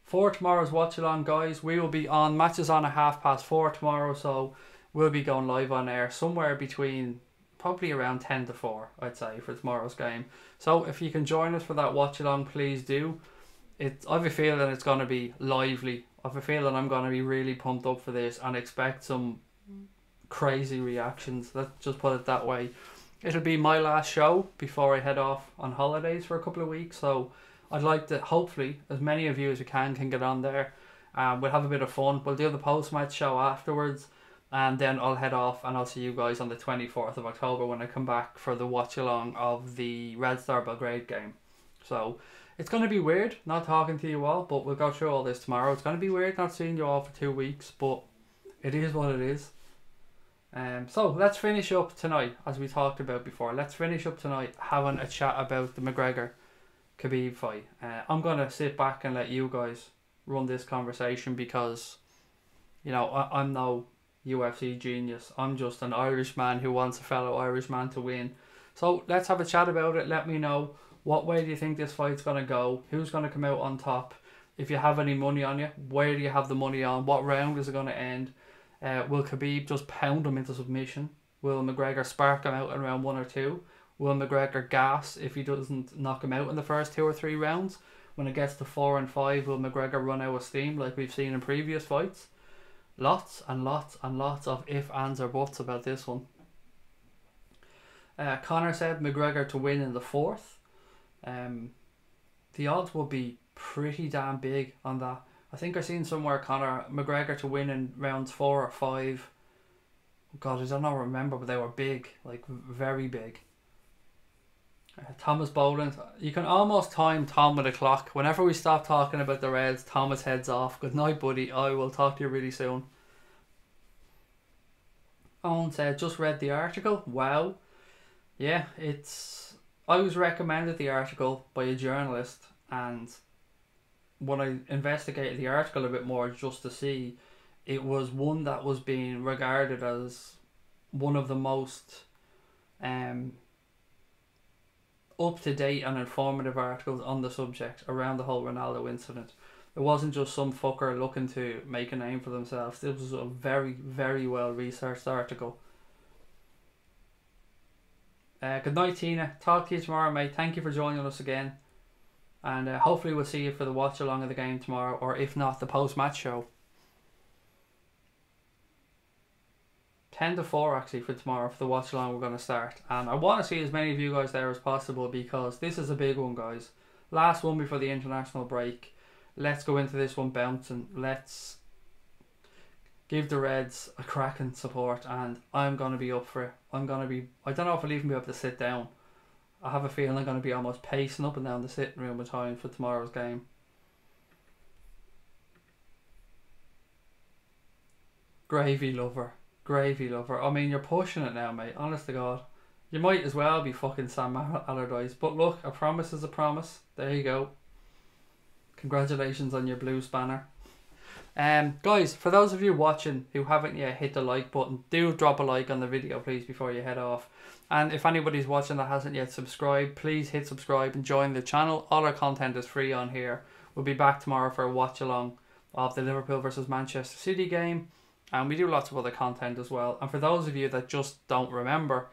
For tomorrow's watch along, guys, we will be on, matches on at 4:30 tomorrow, so we'll be going live on air somewhere between probably around 10 to 4, I'd say, for tomorrow's game. So if you can join us for that watch along, please do. I have a feeling it's going to be lively. I have a feeling I'm going to be really pumped up for this and expect some crazy reactions. Let's just put it that way. It'll be my last show before I head off on holidays for a couple of weeks, so I'd like to, hopefully, as many of you as you can get on there. We'll have a bit of fun. We'll do the post-match show afterwards, and then I'll head off and I'll see you guys on the 24th of October when I come back for the watch-along of the Red Star Belgrade game. So it's going to be weird not talking to you all, but we'll go through all this tomorrow. It's going to be weird not seeing you all for 2 weeks, but it is what it is. So let's finish up tonight, as we talked about before. Let's finish up tonight having a chat about the McGregor Khabib fight. I'm going to sit back and let you guys run this conversation because, you know, I'm no UFC genius. I'm just an Irishman who wants a fellow Irishman to win. So let's have a chat about it. Let me know, what way do you think this fight's going to go? Who's going to come out on top? If you have any money on you, where do you have the money on? What round is it going to end? Will Khabib just pound him into submission? Will McGregor spark him out in round 1 or 2? Will McGregor gas if he doesn't knock him out in the first 2 or 3 rounds? When it gets to 4 and 5, will McGregor run out of steam like we've seen in previous fights? Lots and lots and lots of if, ands or buts about this one. Connor said McGregor to win in the 4th. The odds will be pretty damn big on that. I think I seen somewhere, Connor, McGregor to win in rounds 4 or 5. God, I don't know, remember, but they were big, like very big. Thomas Boland, you can almost time Tom with a clock. Whenever we stop talking about the Reds, Thomas heads off. Good night, buddy. I will talk to you really soon. Owen said, just read the article. Wow. Yeah, I was recommended the article by a journalist, and when I investigated the article a bit more just to see, it was one that was being regarded as one of the most up-to-date and informative articles on the subject around the whole Ronaldo incident. It wasn't just some fucker looking to make a name for themselves. This was a very, very well researched article. Good night, Tina. Talk to you tomorrow, mate. Thank you for joining us again. And hopefully we'll see you for the watch along of the game tomorrow, or if not, the post-match show. 10 to 4 actually for tomorrow for the watch along we're going to start. And I want to see as many of you guys there as possible because this is a big one, guys. Last one before the international break. Let's go into this one bouncing. Let's give the Reds a cracking support, and I'm going to be up for it. I don't know if I'll even be able to sit down. I have a feeling I'm going to be almost pacing up and down the sitting room with time for tomorrow's game. Gravy lover. Gravy lover. I mean, you're pushing it now, mate. Honest to God. You might as well be fucking Sam Allardyce. But look, a promise is a promise. There you go. Congratulations on your blue spanner. Guys, for those of you watching who haven't yet hit the like button, do drop a like on the video, please, before you head off. And if anybody's watching that hasn't yet subscribed, please hit subscribe and join the channel. All our content is free on here. We'll be back tomorrow for a watch along of the Liverpool versus Manchester City game. And we do lots of other content as well. And for those of you that just don't remember,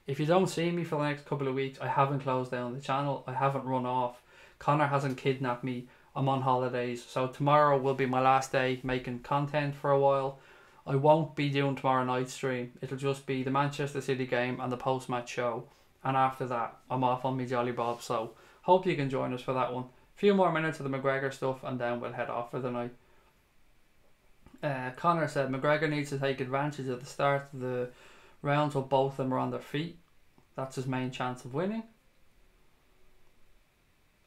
if you don't see me for the next couple of weeks, I haven't closed down the channel. I haven't run off. Connor hasn't kidnapped me. I'm on holidays. So tomorrow will be my last day making content for a while. I won't be doing tomorrow night's stream. It'll just be the Manchester City game and the post-match show. And after that, I'm off on me jolly bob. So hope you can join us for that one. A few more minutes of the McGregor stuff and then we'll head off for the night. Connor said McGregor needs to take advantage of the start of the rounds while both of them are on their feet. That's his main chance of winning.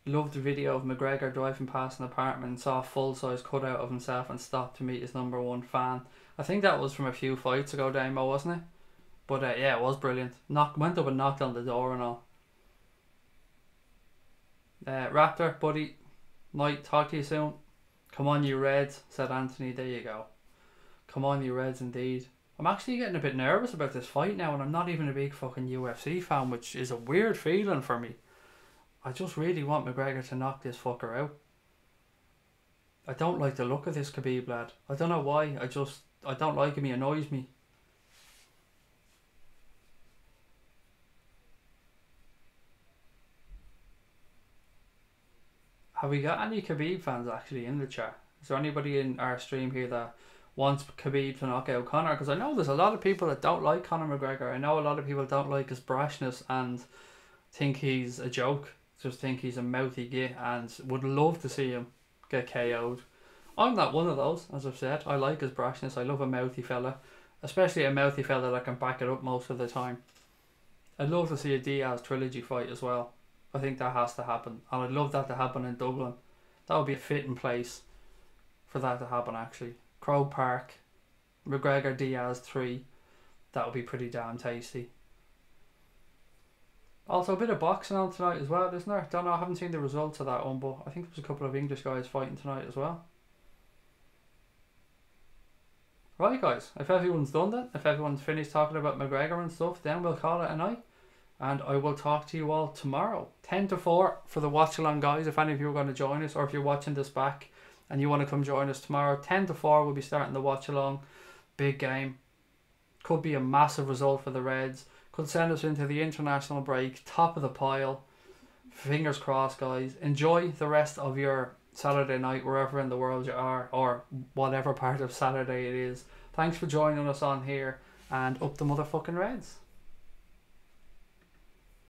Loved the video of McGregor driving past an apartment and saw a full-size cutout of himself and stopped to meet his #1 fan. I think that was from a few fights ago, Damo, wasn't it? But yeah, it was brilliant. Went up and knocked on the door and all. Raptor, buddy, might talk to you soon. Come on, you Reds, said Anthony. There you go. Come on, you Reds, indeed. I'm actually getting a bit nervous about this fight now, and I'm not even a big fucking UFC fan, which is a weird feeling for me. I just really want McGregor to knock this fucker out. I don't like the look of this Khabib lad. I don't know why. I don't like him. He annoys me. Have we got any Khabib fans actually in the chat? Is there anybody in our stream here that wants Khabib to knock out Conor? Because I know there's a lot of people that don't like Conor McGregor. I know a lot of people don't like his brashness and think he's a joke. Just think he's a mouthy git and would love to see him get KO'd. I'm not one of those, as I've said. I like his brashness. I love a mouthy fella. Especially a mouthy fella that can back it up most of the time. I'd love to see a Diaz trilogy fight as well. I think that has to happen. And I'd love that to happen in Dublin. That would be a fitting place for that to happen, actually. Croke Park, McGregor Diaz 3. That would be pretty damn tasty. Also a bit of boxing on tonight as well, isn't there? Don't know, I haven't seen the results of that one, but I think there's a couple of English guys fighting tonight as well. Right guys, if everyone's done that, if everyone's finished talking about McGregor and stuff, then we'll call it a night. And I will talk to you all tomorrow. 10 to 4 for the watch along, guys, if any of you are going to join us, or if you're watching this back and you want to come join us tomorrow. 10 to 4 we'll be starting the watch along. Big game. Could be a massive result for the Reds. Could send us into the international break. Top of the pile. Fingers crossed, guys. Enjoy the rest of your Saturday night, wherever in the world you are, or whatever part of Saturday it is. Thanks for joining us on here, and up the motherfucking Reds.